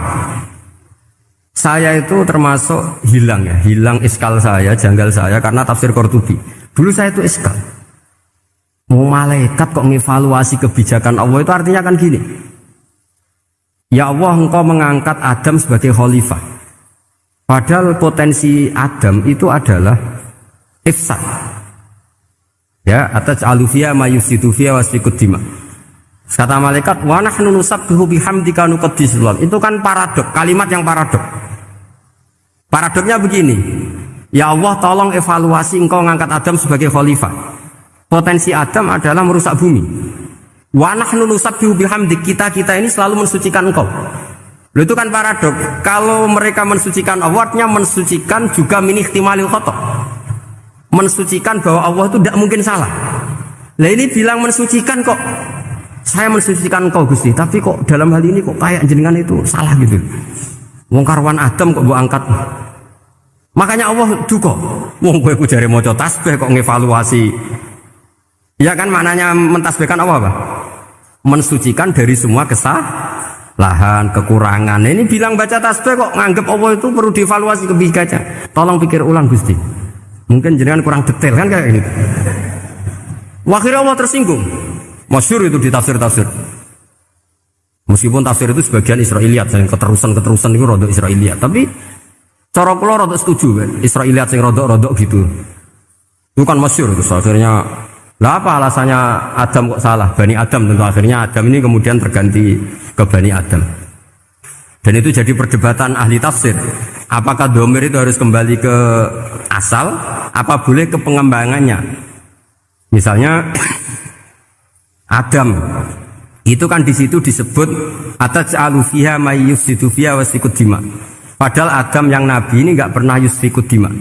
Saya itu termasuk hilang ya, hilang iskal saya, janggal saya karena tafsir Qurtubi. Dulu saya itu iskal. Mau malaikat kok ngevaluasi kebijakan Allah itu artinya kan gini. Ya Allah, engkau mengangkat Adam sebagai khalifah. Padahal potensi Adam itu adalah ifsad. Ya, ataj'alu fiha may yufsidu fiha wa yasfikud dima. Kata malaikat, wa nahnu nusabbihu bihamdika nuqaddisu lak. Itu kan paradok, kalimat yang paradok. Paradoknya begini. Ya Allah, tolong evaluasi engkau mengangkat Adam sebagai khalifah. Potensi Adam adalah merusak bumi. Wa nahnu nusabbihu bihamdik, kita ini selalu mensucikan engkau. Loh, itu kan paradok. Kalau mereka mensucikan Allah, artinya mensucikan juga min ihtimalil khata'. Mensucikan bahwa Allah itu tidak mungkin salah. Lah ini bilang mensucikan kok. Saya mensucikan engkau Gusti, tapi kok dalam hal ini kok kayak jenengan itu salah gitu. Wong karwan Adam kok mbok angkat. Makanya Allah duka. Wong kowe ku jare maca tasbih kok ngevaluasi. Ya kan maknanya mentasbihkan Allah apa? Mensucikan dari semua kesalahan, kekurangan. Ini bilang baca tasbih kok nganggep Allah itu perlu dievaluasi kebijakannya. Tolong pikir ulang Gusti. Mungkin jenengan kurang detail kan kayak ini. Akhirnya Allah tersinggung. Masyhur itu di tafsir-tafsir. Meskipun tafsir itu sebagian Israiliyat, yang keterusan itu rodok Israiliyat. Tapi cara kula rodok setuju kan. Israiliyat yang rodok gitu. Itu kan masyhur itu. Akhirnya lah apa alasannya Adam kok salah? Bani Adam tentu akhirnya Adam ini kemudian terganti ke Bani Adam. Dan itu jadi perdebatan ahli tafsir. Apakah domir itu harus kembali ke asal? Apa boleh ke pengembangannya? Misalnya Adam itu kan di situ disebut ataj'alu fiha may yufsidu fiha wa yasfikud dima. Padahal Adam yang nabi ini enggak pernah yusfikud dima.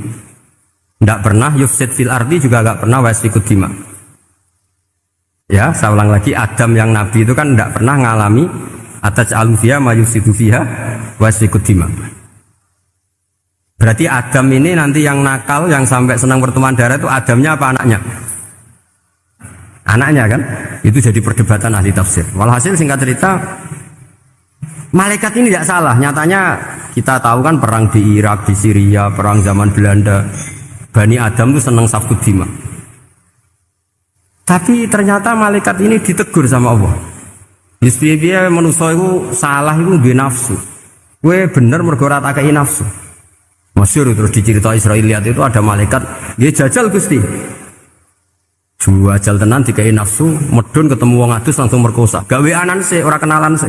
Enggak pernah yufsid fil ardi, juga enggak pernah wa yasfikud dima. Ya, saya ulang lagi, Adam yang nabi itu kan enggak pernah ngalami ataj'alu fiha may yufsidu fiha wa yasfikud dima. Berarti Adam ini nanti yang nakal, yang sampai senang pertemuan darah itu Adamnya apa anaknya? Anaknya kan? Itu jadi perdebatan ahli tafsir. Walhasil singkat cerita, malaikat ini tidak salah. Nyatanya kita tahu kan perang di Irak, di Syria, perang zaman Belanda. Bani Adam itu senang safkud dima. Tapi ternyata malaikat ini ditegur sama Allah. Dia manusia itu salah itu dia nafsu. Gue bener mergo ora takei nafsu. Masyhur terus dicerita Israiliyat itu ada malaikat, dia jajal Gusti. Jajal tenan dikai nafsu, medun ketemu wong adus langsung merkosa. Gawe anan sih, ora kenalan sih.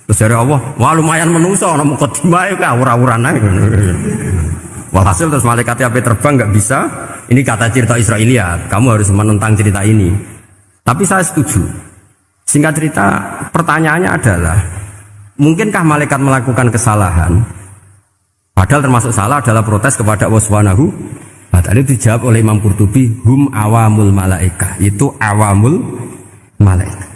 Terus dari Allah, wah lumayan manusa ana mukadimah ka ora-urana. Walhasil terus malaikat ape terbang enggak bisa. Ini kata cerita Israiliyat, kamu harus menentang cerita ini. Tapi saya setuju. Singkat cerita, pertanyaannya adalah, mungkinkah malaikat melakukan kesalahan? Padahal termasuk salah adalah protes kepada Allah Subhanahu wa ta'ala. Itu dijawab oleh Imam Qurtubi, hum awamul malaikah. Itu awamul malaikat.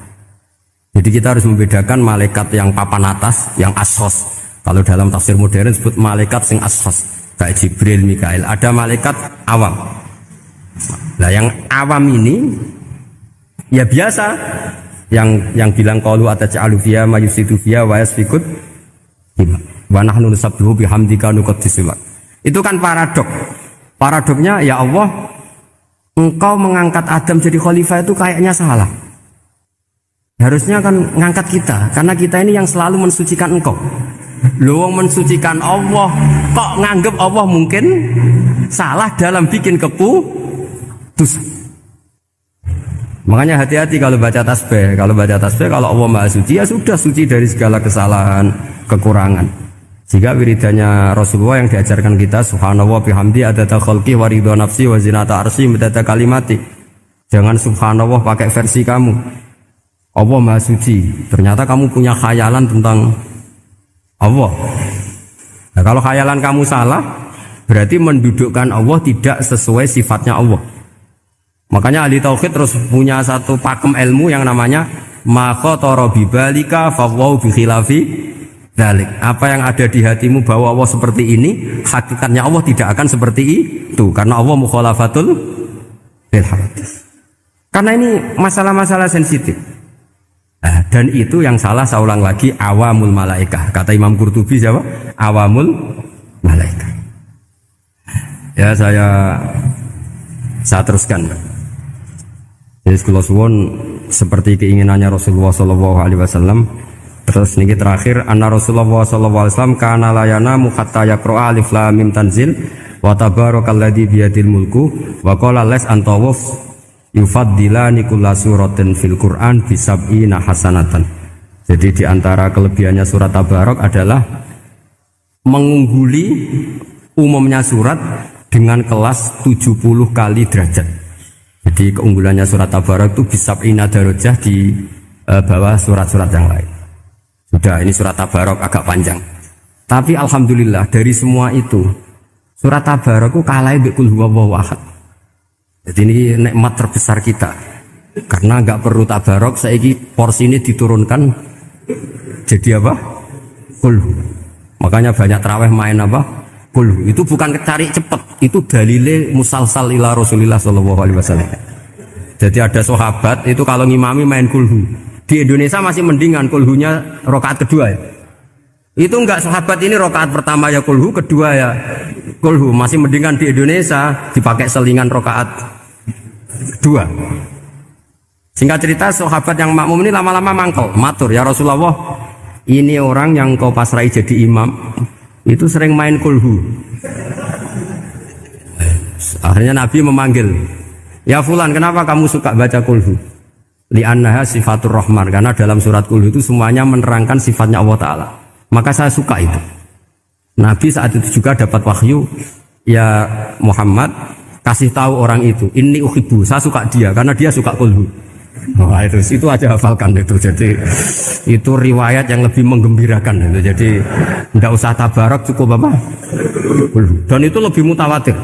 Jadi kita harus membedakan malaikat yang papan atas, yang asos. Kalau dalam tafsir modern disebut malaikat sing asos, kayak Jibril, Mikail. Ada malaikat awam. Nah, yang awam ini ya biasa, yang bilang qalu ataj'alu fiha ma yusidu fiha wa yasfikut wa nahnu nusabbihu bihamdika nuqaddisu lak. Itu kan paradok. Paradoknya, ya Allah, engkau mengangkat Adam jadi khalifah itu kayaknya salah. Harusnya kan ngangkat kita, karena kita ini yang selalu mensucikan engkau. Loh, mensucikan Allah, kok nganggep Allah mungkin salah dalam bikin keputusan. Makanya hati-hati kalau baca tasbih. Kalau baca tasbih, kalau Allah Maha Suci, ya sudah suci dari segala kesalahan, kekurangan. Jika wiridannya Rasulullah yang diajarkan kita, subhanallah bihamdi adada khalqi wa ridha nafsi wa zinata arsy midada kalimati. Jangan subhanallah pakai versi kamu. Allah Maha Suci. Ternyata kamu punya khayalan tentang Allah. Nah, kalau khayalan kamu salah, berarti mendudukkan Allah tidak sesuai sifatnya Allah. Makanya ahli tauhid terus punya satu pakem ilmu yang namanya ma khatara bi balika fa wa bi khilafi dzalik. Apa yang ada di hatimu bahwa Allah seperti ini, hakikatnya Allah tidak akan seperti itu, karena Allah mukhalafatul bil hadis. Karena ini masalah-masalah sensitif. Nah, dan itu yang salah, saya ulang lagi, awamul malaikah. Kata Imam Qurtubi siapa? Awamul malaikah. Ya, saya teruskan. Jadi kula suwun seperti keinginannya Rasulullah sallallahu alaihi wasallam. Terus niki terakhir, anna Rasulullah sallallahu alaihi wasallam kana la yanamu hatta yaqra alif lam mim tanzil wa tabarakalladzi biyadil mulku wa qala las antawuf yufaddilani kulla suratin fil Qur'an bi sab'ina hasanatan. Jadi di antara kelebihannya surat Tabarak adalah mengungguli umumnya surat dengan kelas 70 kali derajat. Jadi keunggulannya surat Tabarak itu bisab'ina darajah di bawah surat-surat yang lain. Sudah, ini surat Tabarak agak panjang. Tapi alhamdulillah dari semua itu surat Tabarak itu kalah bi qul huwallahu ahad. Jadi ini nikmat terbesar kita. Karena enggak perlu Tabarak, saiki porsi ini diturunkan jadi apa? Qul. Makanya banyak tarawih main apa? Qul. Itu bukan cari cepat, itu dalile musalsal ila Rasulillah sallallahu alaihi wasallam. Jadi ada sahabat itu kalau ngimami main kulhu. Di Indonesia masih mendingan kulhunya rakaat kedua ya. Itu enggak, sahabat ini rakaat pertama ya kulhu, kedua ya kulhu. Masih mendingan di Indonesia dipakai selingan rakaat kedua. Singkat cerita, sahabat yang makmum ini lama-lama mangkel, matur, ya Rasulullah, ini orang yang kau pasrai jadi imam itu sering main kulhu. Akhirnya Nabi memanggil, ya fulan, kenapa kamu suka baca kulhu? Li'annaha sifatur rahman, karena dalam surat kulhu itu semuanya menerangkan sifatnya Allah Ta'ala. Maka saya suka itu. Nabi saat itu juga dapat wahyu, ya Muhammad, kasih tahu orang itu, inni uhibbu, saya suka dia karena dia suka kulhu. Wah, itu aja hafalkan itu. Jadi itu riwayat yang lebih menggembirakan itu. Jadi tidak usah Tabarak, cukup apa? Dan itu lebih mutawatir.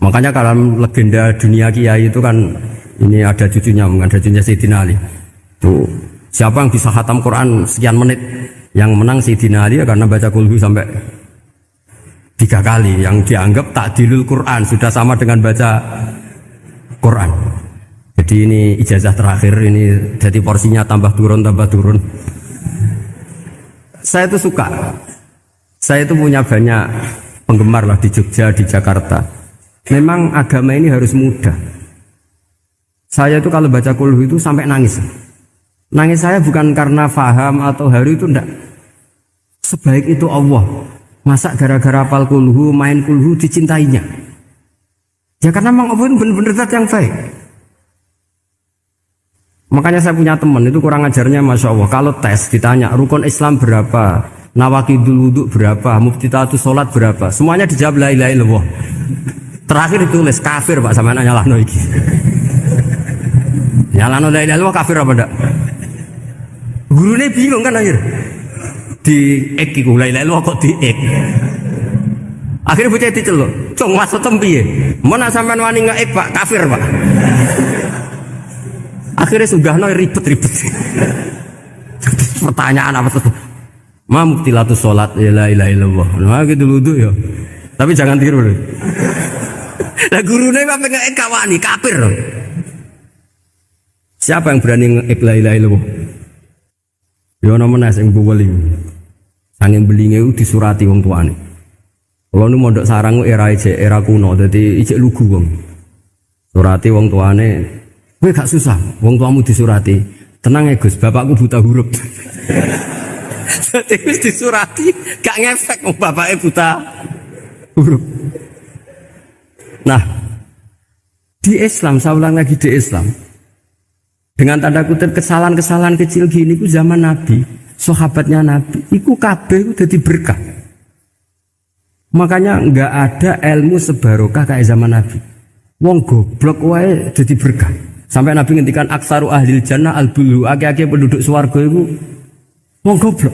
Makanya kalau legenda dunia kiai itu kan, ini ada cucunya Sayyidina Ali. Tuh, siapa yang bisa khatam Quran sekian menit, yang menang Sayyidina Ali ya, karena baca kulhu sampai 3 kali. Yang dianggap takdilul Quran, sudah sama dengan baca Quran. Jadi ini ijazah terakhir, ini jadi porsinya tambah turun. Saya itu suka. Saya itu punya banyak penggemar lah di Jogja, di Jakarta. Memang agama ini harus mudah. Saya itu kalau baca kulhu itu sampai nangis. Nangis saya bukan karena faham atau haru, itu enggak. Sebaik itu Allah. Masa gara-gara hafal kulhu, main kulhu dicintainya? Ya karena memang Allah benar-benar zat yang baik. Makanya saya punya teman itu kurang ajarnya, masya Allah. Kalau tes ditanya rukun Islam berapa, nawaqidul wudu berapa, muftitatus salat berapa, semuanya dijawab la ilaha illallah. Terakhir ditulis kafir Pak sampean nyalahno iki. Nyalahno la ilaha illallah kafir apa ndak? Gurune bingung kan akhir. Di ek iku la ilaha illallah kok di ek. Akhirnya bocah diceluk, "Cung maksudem piye?" "Mun sampean wani ngeek Pak, kafir Pak." Akhirnya sugahno ribet-ribet. Pertanyaan apa tuh? Ma mubtilatus sholat la ilaha illallah. Nah gitu wudu ya. Tapi jangan tiru loh. Lah gurune kok pengen kawani kafir. Siapa yang berani ngeek la ilaha illallah? Ya ana menes sing buweling. Sanging belinge disurati wong tuane. Kalau nu mondok sarang era kuno, dadi ijek lugu wong. Surati wong tuane, kowe gak susah, wong tuamu disurati. Tenang ya Gus, bapakku buta huruf. Jadi wis disurati, gak ngefek wong bapake buta huruf. Nah, di Islam, saya ulang lagi di Islam. Dengan tanda kutip kesalahan-kesalahan kecil gini ku zaman Nabi, sahabatnya Nabi, iku kabeh ku dadi berkah. Makanya enggak ada ilmu sebarokah kayak zaman Nabi. Wong goblok wae dadi berkah. Sampai Nabi ngendikan aksaru ahlil jannah al-bulu, akeh-akeh penduduk swarga iku wong goblok.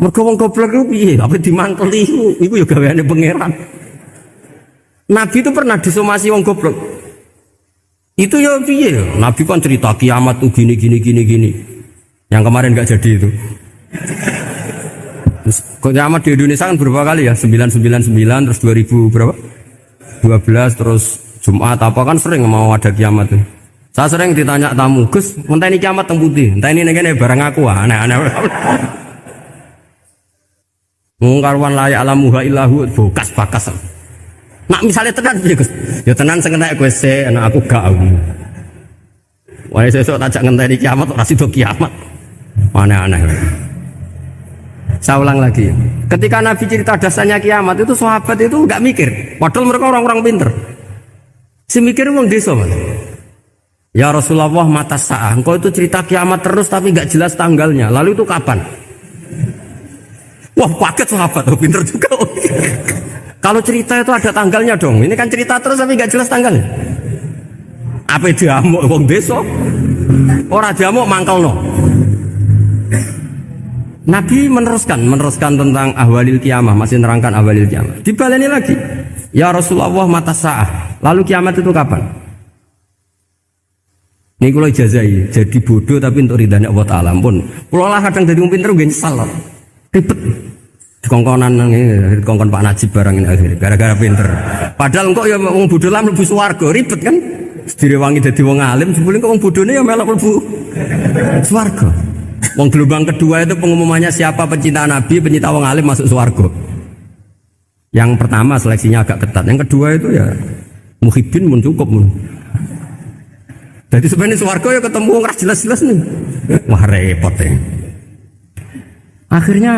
Mergo wong goblok iku piye? Apa dimangkeli iku ya gaweane pangeran. Nabi itu pernah disomasi wong goblok. Itu ya piye? Nabi kan cerita kiamat tuh gini. Yang kemarin enggak jadi itu. Terus kiamat di Indonesia kan berapa kali ya? 999 terus 2000 berapa? 12 terus Jumat apa kan sering mau ada kiamat tuh. Saya sering ditanya tamu, "Gus, entah ini kiamat teng putih, entah ini ngene barang aku aneh-aneh." Mungkarwan layak alamuha illahu bokas bakas. Nak misalnya tenan piye Gus? Ya tenan sing entek kowe sik, anak aku gak aku. Wae sesuk tajak ngenteni kiamat ora sida kiamat. Aneh-aneh. Saya ulang lagi, ketika Nabi cerita dasarnya kiamat itu sahabat itu nggak mikir, padahal mereka orang-orang pinter. Si mikir wong desa man. Ya Rasulullah mata sa'ah, engkau itu cerita kiamat terus tapi nggak jelas tanggalnya. Lalu itu kapan? Wah paket sahabat, oh, pinter juga. Kalau cerita itu ada tanggalnya dong. Ini kan cerita terus tapi nggak jelas tanggalnya. Apa diamuk wong desa? Ora diamuk mangkelno. Nabi meneruskan tentang ahwalil kiamah, masih nerangkan ahwalil kiamah. Dibaleni lagi. Ya Rasulullah mata sa'ah. Lalu kiamat itu kapan? Ini kalau ijazai, jadi bodoh tapi untuk ridhanya Allah Ta'ala pun. Kalau lah kadang jadi pinter gue nyesal. Ribet. Dikongkon Pak Najib barang ini akhirnya. Gara-gara pinter. Padahal kok ya wong bodoh lah mlebu swarga, ribet kan? Direwangi dadi wong alim, sebelum kok wong bodohne ya melok mlebu swarga. Wong gelombang kedua itu pengumumannya siapa pencinta Nabi, pencinta wong alim masuk swarga. Yang pertama seleksinya agak ketat, yang kedua itu ya muhibin mun cukup mun. Jadi sebenarnya swarga ya ketemu wong ras jelas-jelas nih. Wah repot ya. Akhirnya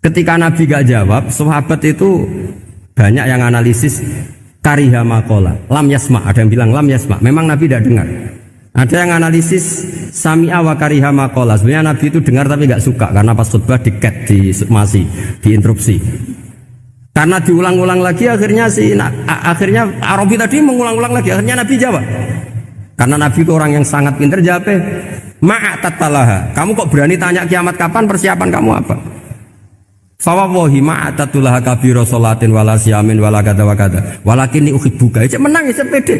ketika Nabi gak jawab, sahabat itu banyak yang analisis kariha maqala, lam yasma, ada yang bilang lam yasma, memang Nabi tidak dengar. Ada yang analisis sami'a wa kariha maqala, sebenarnya Nabi itu dengar tapi gak suka karena pas khutbah di-cut, diinterupsi. Karena diulang-ulang lagi akhirnya akhirnya Arabi tadi mengulang-ulang lagi, akhirnya Nabi jawab. Karena Nabi itu orang yang sangat pintar, jawabnya ma'atatalaha. Kamu kok berani tanya kiamat kapan, persiapan kamu apa? Fawawahi ma'atatulaha kabiro sholatin wala siyamin wala kada wa kada walakin uhibbuka. Cek menang ya pede.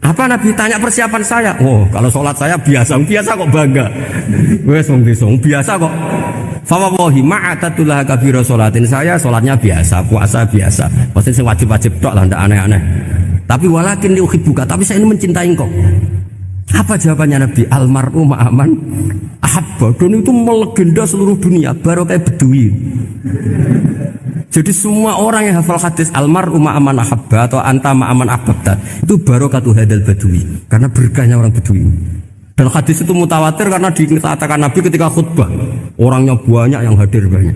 Apa Nabi tanya persiapan saya? Oh kalau sholat saya biasa kok bangga. Wes wong desa biasa kok. Fawawahi ma'atatulaha kabiro sholatin, saya sholatnya biasa, puasa biasa. Maksudnya wajib-wajib tok lah, ndak aneh-aneh. Tapi walakin uhibbuka, tapi saya ini mencintai engkau. Apa jawabannya Nabi? Almar'u ma'aman ahabba. Dan itu melegenda seluruh dunia, baru kayak Bedui. Jadi semua orang yang hafal hadis almar'u ma'aman ahabba atau anta ma'aman ahbabta, itu barokatu hadal Bedui, karena berkahnya orang Bedui. Dan hadis itu mutawatir karena dikatakan Nabi ketika khutbah, orangnya banyak yang hadir banyak.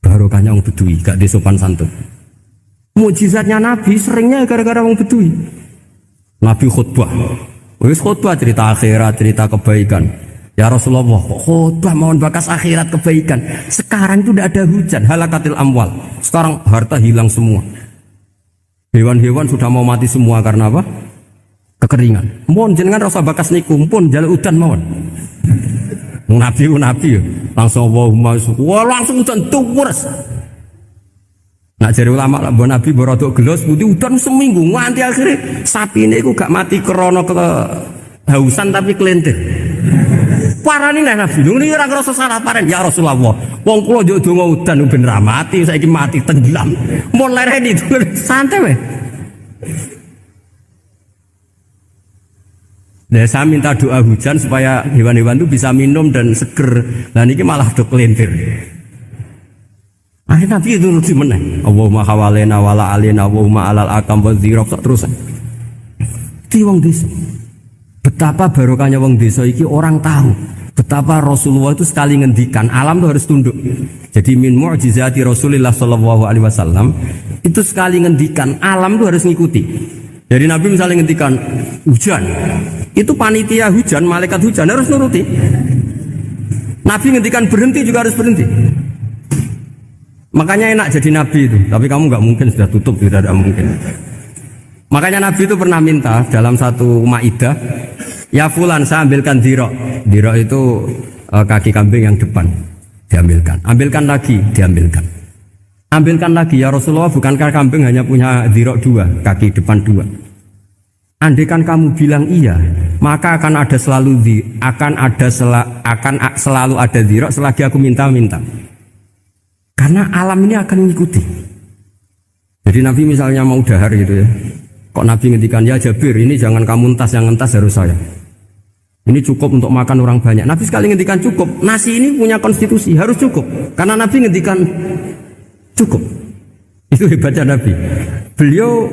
Barokahnya orang Bedui, gak disopan santun. Mukjizatnya Nabi seringnya gara-gara orang Bedui. Nabi khutbah, wis khutbah cerita akhirat, cerita kebaikan. Ya Rasulullah, khutbah mohon bakas akhirat kebaikan. Sekarang itu tidak ada hujan, halakatil amwal. Sekarang harta hilang semua. Hewan-hewan sudah mau mati semua karena apa? Kekeringan. Mohon jenengan rasa bakas niku pun jaluk udan mohon. Nabi langsung Allahumma wah langsung udan tuwers. Nak jare ulama lah mbok Nabi borodok gelos putih udan seminggu nganti akhirnya sapi ini gak mati krana kehausan tapi kelentir. Parani nek Nabi ini ora ngrasa salah paren ya Rasulullah. Wong kula yo donga udan ben ra mati saiki mati tenggelam. Mun lereni santai wae. Nah, saya minta doa hujan supaya hewan-hewan itu bisa minum dan seger. Dan ini malah do kelintir. Akhirnya Nabi itu lebih menang. Allahumma hawalena wala alena Allahumma alal akam wa zirab terus. Di wong desa. Betapa barokahnya wong desa iki orang tahu. Betapa Rasulullah itu sekali ngendikan alam itu harus tunduk. Jadi min mu'jizati Rasulullah sallallahu alaihi wasallam itu sekali ngendikan alam itu harus ngikuti. Jadi Nabi misalnya ngendikan hujan, itu panitia hujan, malaikat hujan harus nuruti. Nabi ngendikan berhenti juga harus berhenti. Makanya enak jadi Nabi itu. Tapi kamu nggak mungkin sudah tutup, tidak ada mungkin. Makanya Nabi itu pernah minta dalam satu maidah, ya fulan saya ambilkan dirok. Dirok itu kaki kambing yang depan, diambilkan. Ambilkan lagi, diambilkan. Ambilkan lagi ya Rasulullah, bukankah kambing hanya punya dirok dua, kaki depan dua. Andaikan kamu bilang iya, maka akan selalu ada dirok selagi aku minta-minta. Karena alam ini akan mengikuti. Jadi Nabi misalnya mau dahar gitu ya, kok Nabi ngendikan ya Jabir ini jangan kamu entas, yang entas harus saya. Ini cukup untuk makan orang banyak. Nabi sekali ngendikan cukup. Nasi ini punya konstitusi harus cukup. Karena Nabi ngendikan cukup. Itu hebatnya Nabi. Beliau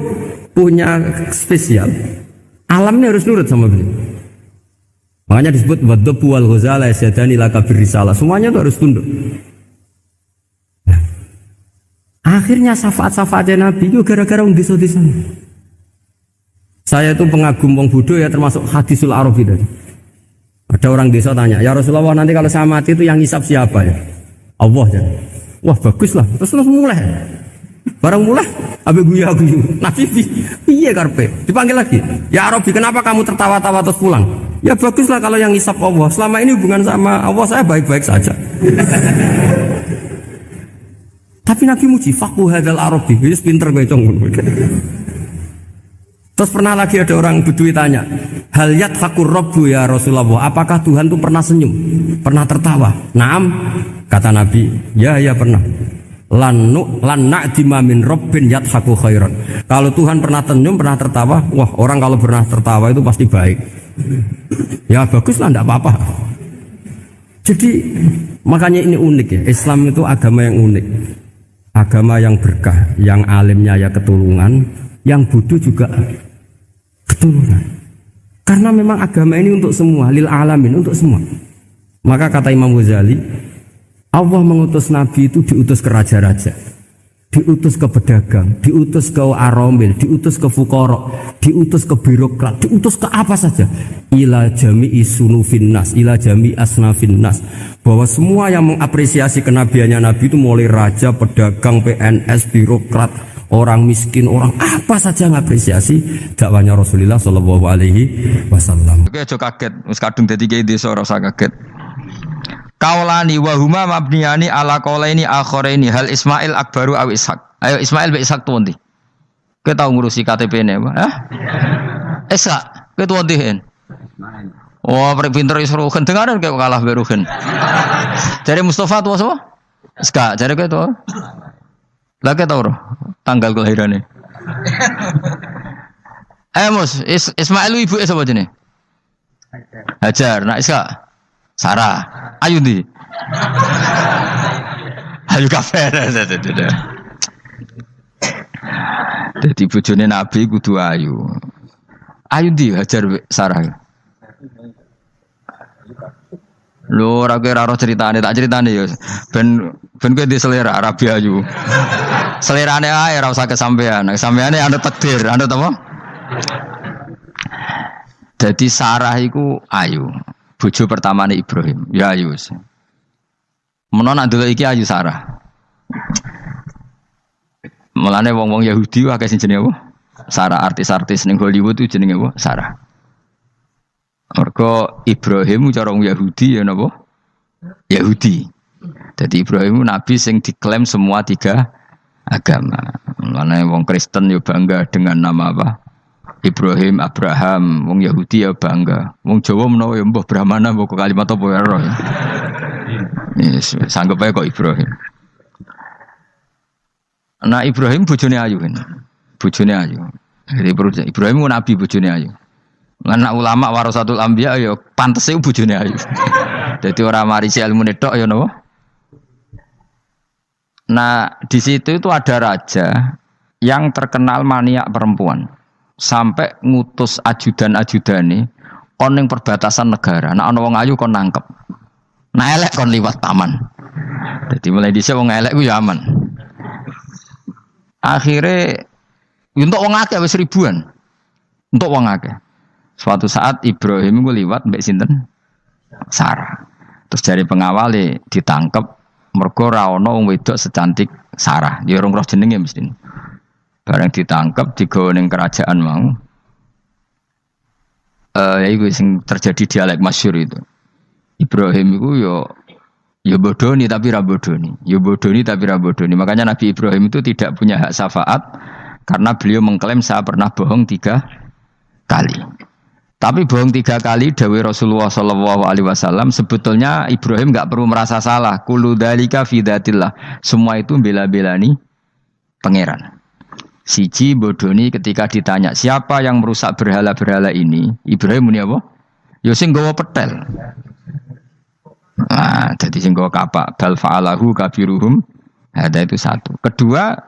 punya spesial. Alamnya harus nurut sama beliau. Makanya disebut wadhabu wal ghazala yasyadani laka birrisalah. Semuanya itu harus tunduk. Nah, akhirnya syafaat-syafaatnya Nabi itu gara-gara orang desa-desa. Saya itu pengagum wong Buddha ya, termasuk hadisul Arabi tadi. Ada orang desa tanya, ya Rasulullah nanti kalau saya mati itu yang ngisap siapa ya? Allah ya. Wah bagus lah, terus mulai. Barang mulai, abe guyu. Nabi iya karpe, dipanggil lagi. Ya Arabi, kenapa kamu tertawa-tawa terus pulang? Ya bagus lah kalau yang ngisap Allah. Selama ini hubungan sama Allah saya baik-baik saja. Tapi Nabi muji, fakuh hadal Arabi, wis pinter gue cong. Terus pernah lagi ada orang Bedui tanya, hal yadhakur rabbu ya Rasulullah, apakah Tuhan itu pernah senyum, pernah tertawa? Naam, kata Nabi, ya pernah. Lan na'dima min rabbin yadhaku khairan. Kalau Tuhan pernah senyum, pernah tertawa, wah orang kalau pernah tertawa itu pasti baik. Ya baguslah, enggak apa-apa. Jadi makanya ini unik ya, Islam itu agama yang unik. Agama yang berkah, yang alimnya ya ketulungan, yang bodoh juga ketulungan. Karena memang agama ini untuk semua, lil alamin, untuk semua. Maka kata Imam Ghazali, Allah mengutus Nabi itu diutus ke raja-raja, diutus ke pedagang, diutus ke aromil, diutus ke fukara, diutus ke birokrat, diutus ke apa saja. Ila jami'i sunufin nas, ila jami'i asnafin nas. Bahwa semua yang mengapresiasi kenabiannya Nabi itu mulai raja, pedagang, PNS, birokrat, orang miskin, orang apa saja ngapresiasi dakwahnya Rasulullah Shallallahu Alaihi Wasallam. Oke, aja kaget, wis kadung dadi kiai desa ora usah kaget. Kaulani wahuma mabniyani ala qaulaini akharaini hal Ismail akbaru aw Ishaq. Ayo Ismail be Ishaq tuh nanti. Kowe tau ngurusi KTP-ne, Pak? Hah? Ishaq, kowe tuh nanti. Oh, pinter iso rugen dengaran kok kalah be rugen. Jare Mustafa tuh sapa? Ishaq, jare kowe tuh. Lah kowe tau tanggal kelahirane. Mus, Ismail ibu sapa jenenge? Hajar. Nah Ishaq Sarah, ayu ndi? Ayu kafe. Dadi bojone Nabi kudu ayu. Ayu ndi Hajar Sarah? Lho ora kowe ora ceritane, tak ceritane ya. Ben kowe di selera Arabi ayu. Selerane ae ora usah kesampean. Kesampeane anu takdir, anu apa? Dadi Sarah iku ayu. bojo pertamane Ibrahim. Ya ayu. Menawa nak delok iki ayu Sarah. Mulane wong-wong Yahudi akeh sing jenenge apa? Sarah, artis-artis ning Hollywood itu jenenge apa? Sarah. Mergo Ibrahim cara wong Yahudi ya napa? Yahudi. Jadi Ibrahim nabi sing diklaim semua tiga agama. Mulane wong Kristen ya bangga dengan nama apa? Ibrahim, Abraham, wong Yahudi ya bangga. Wong Jawa menawa ya mbah Brahmana mbah kalimat apa ya roh. Yes, sanggup ae kok Ibrahim. Nah Ibrahim bojone ayu kan. Bojone ayu. Jadi Ibrahim ku nabi bojone ayu. Lan ulama warasatul anbiya ya pantese bojone ayu. Jadi orang marisi ilmu tok ya napa? Nah, di situ itu ada raja yang terkenal maniak perempuan. Sampai ngutus ajudan-ajudane kon ning perbatasan negara. Nah ana wong ayu kon nangkep. Nah elek kon liwat taman. Jadi mulai dhisik wong elek ku ya aman. Akhirnya untuk wong akeh wis ribuan. Untuk wong akeh. Suatu saat Ibrahim ku liwat mbek sinten? Sarah. Terus dari pengawal ditangkep mergo ra ana wong wedok secantik Sarah. Ya urung roh jenenge mesti. Bareng ditangkep digawa ning kerajaan mau. Iku sing terjadi dialek masyhur itu. Ibrahim iku ya bodoni tapi ra bodoni. Ya bodoni tapi ra bodoni. Makanya Nabi Ibrahim itu tidak punya hak syafaat karena beliau mengklaim saya pernah bohong 3 kali. Tapi bohong 3 kali dawuh Rasulullah sallallahu alaihi wasallam sebetulnya Ibrahim enggak perlu merasa salah. Kullu dzalika fi dzatillah. Semua itu bela-belani pangeran. Siji bodoni ketika ditanya siapa yang merusak berhala-berhala ini, Ibrahim muni apa? Ya sing nggawa petel. Nah, jadi sing nggawa kapak bal fa'alahu kabiruhum. Ada itu satu. Kedua,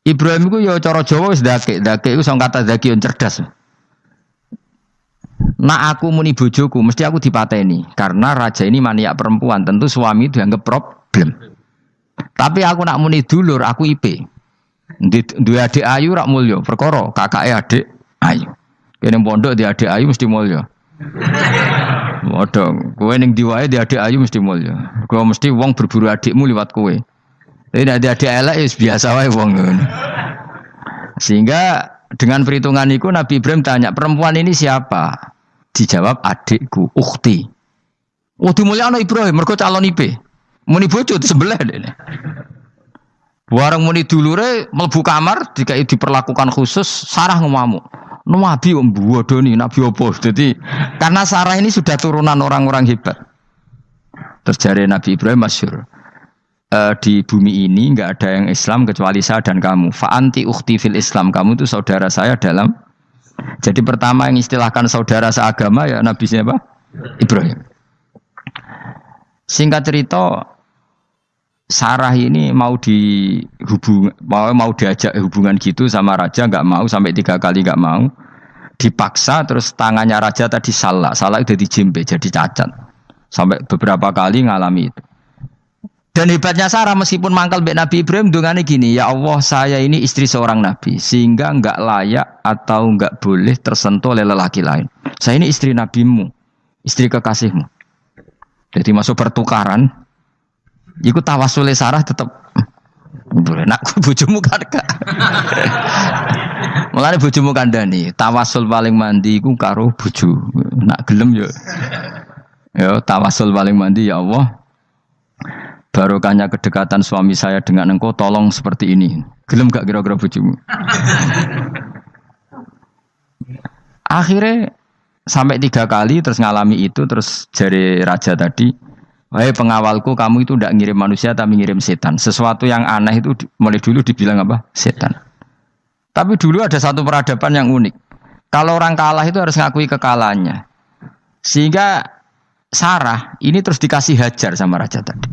Ibrahim itu ya cara Jawa wis dake iku sing kata zakiun cerdas. Nah aku muni bojoku mesti aku dipateni karena raja ini maniak perempuan, tentu suami dianggap problem. Tapi aku nak muni dulur aku IP. Duwe adik ayu rak mulya, perkara kakake adik ayu. Kene pondok di adik ayu mesti mulya. Modong, kowe ning ndi wae di adik ayu mesti mulya. Kowe mesti wong berburu adikmu liwat kowe. Tapi nek adik elek wis biasa wae wong ngono. Sehingga dengan perhitungan itu Nabi Ibrahim tanya, perempuan ini siapa? Dijawab adikku, ukhti. Oh dimulyakno Ibrahim mergo calon IP. Muni bojo sebelah dene. Warang muni dulure mlebu kamar dikai diperlakukan khusus Sarah ngamuk. Nabi mbodoni nabi opo. Jadi karena Sarah ini sudah turunan orang-orang hebat. Terus jare Nabi Ibrahim masyhur. Di bumi ini enggak ada yang Islam kecuali saya dan kamu. Fa anti ukhti fil Islam. Kamu itu saudara saya dalam. Jadi pertama yang istilahkan saudara seagama ya Nabi siapa? Ibrahim. Singkat cerita Sarah ini mau diajak hubungan gitu sama raja nggak mau sampai 3 kali nggak mau dipaksa terus tangannya raja tadi salah itu dijembe jadi cacat sampai beberapa kali ngalami itu dan hebatnya Sarah meskipun mangkal mbek Nabi Ibrahim dongane gini ya Allah saya ini istri seorang nabi sehingga nggak layak atau nggak boleh tersentuh oleh lelaki lain saya ini istri nabimu istri kekasihmu jadi masuk pertukaran. Iku tawasule Sarah tetep nak bojomu kan gak. Mulane bojomu kandhani, tawasul paling mandi iku karo bojo. Nak gelem yo. Yo tawasul paling mandi ya Allah. Barokahnya kedekatan suami saya dengan engkau tolong seperti ini. Gelem gak kira-kira bojomu? Akhirnya sampai 3 kali terus ngalami itu terus jari raja tadi wahai pengawalku, kamu itu tidak ngirim manusia tapi ngirim setan. Sesuatu yang aneh itu mulai dulu dibilang apa? Setan. Tapi dulu ada satu peradaban yang unik. Kalau orang kalah itu harus ngakui kekalahannya. Sehingga Sarah ini terus dikasih hajar sama raja tadi.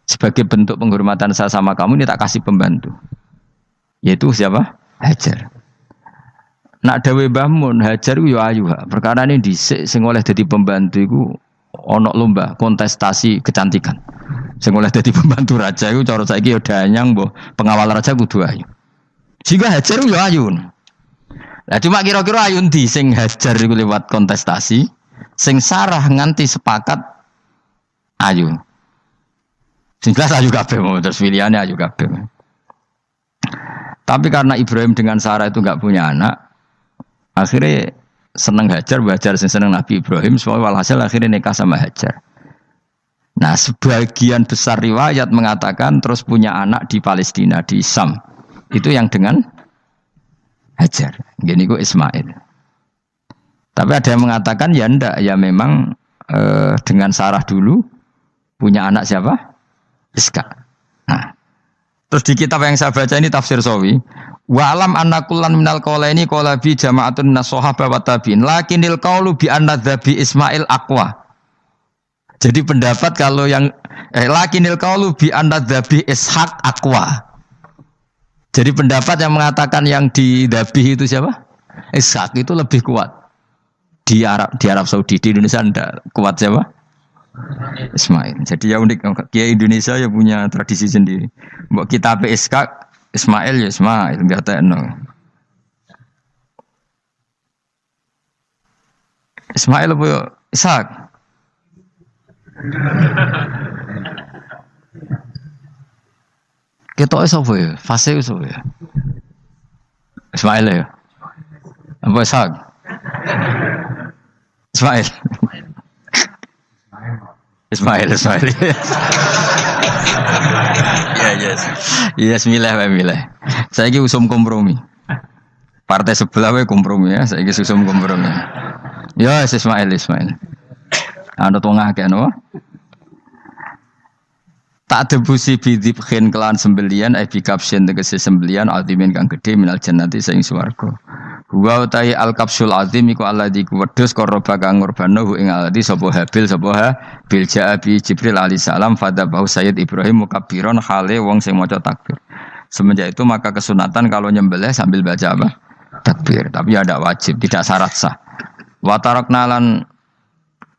Sebagai bentuk penghormatan saya sama kamu ini tak kasih pembantu. Yaitu siapa? Hajar. Nak dawe Mbah Mun, Hajar ku yo ayu. Perkara ini dhisik sing oleh dadi pembantu iku ono lomba kontestasi kecantikan. Sing oleh dadi pembantu raja iku cara saiki ya danyang mbah pengawal raja kudu ayu. Sehingga Hajar yo ayu. Lah cuma kira-kira ayu ndi sing Hajar iku lewat kontestasi Sing Sarah nganti sepakat ayu. Sing jelas ayu kabeh terus pilihannya ayu kabeh. Tapi karena Ibrahim dengan Sarah itu enggak punya anak, akhirnya seneng Hajar sing seneng Nabi Ibrahim, soalnya walhasil akhirnya nikah sama Hajar. Nah, sebagian besar riwayat mengatakan terus punya anak di Palestina, di Sam. Itu yang dengan Hajar. Gini kok Ismail. Tapi ada yang mengatakan ya ndak, ya memang dengan Sarah dulu punya anak siapa? Iska. Nah, terus di kitab yang saya baca ini tafsir Sawi. Wa alam anna kullan minal qawlaini qala bi jama'atun minas sahabah wa tabi'in lakinnil qawlu bi anna dzabi Ismail aqwa. Jadi pendapat kalau yang lakinnil qawlu bi anna dzabi Ishaq aqwa. Jadi pendapat yang mengatakan yang didabih itu siapa? Ishaq itu lebih kuat. Di Arab Saudi, di Indonesia enggak kuat siapa? Ismail. Jadi ya unik, Kiai Indonesia ya punya tradisi sendiri. Mbok kitab Ishaq, Ismail ya Ismail, enggak tekno. Ismail apa ya? Ishaq. Kita apa ya? Fase apa ya? Ismail ya? Apa Ishaq? Ismail. Ismail. Yes, milih. Saya ini usum kompromi. Partai sebelah we kompromi ya. Saya ini usum kompromi. Ya, Ismail. Anu tengah kan apa? Tak debusi bidibkhin kelan sembelian bikapsin tegese sembelian altimin kang gede minal jannati saing swarga. Wa utai al kapsul azim iku alladzi wedhus korba kang ngurbano ing alladzi sapa habil bil jaabi Jibril alaihi salam fadabahu Sayyid Ibrahim mukabbiron hale wong sing maca takbir. Semenjak itu maka kesunatan kalau nyembelih sambil baca apa? Takbir, tapi ada wajib, tidak syarat sah. Wa tarakna lan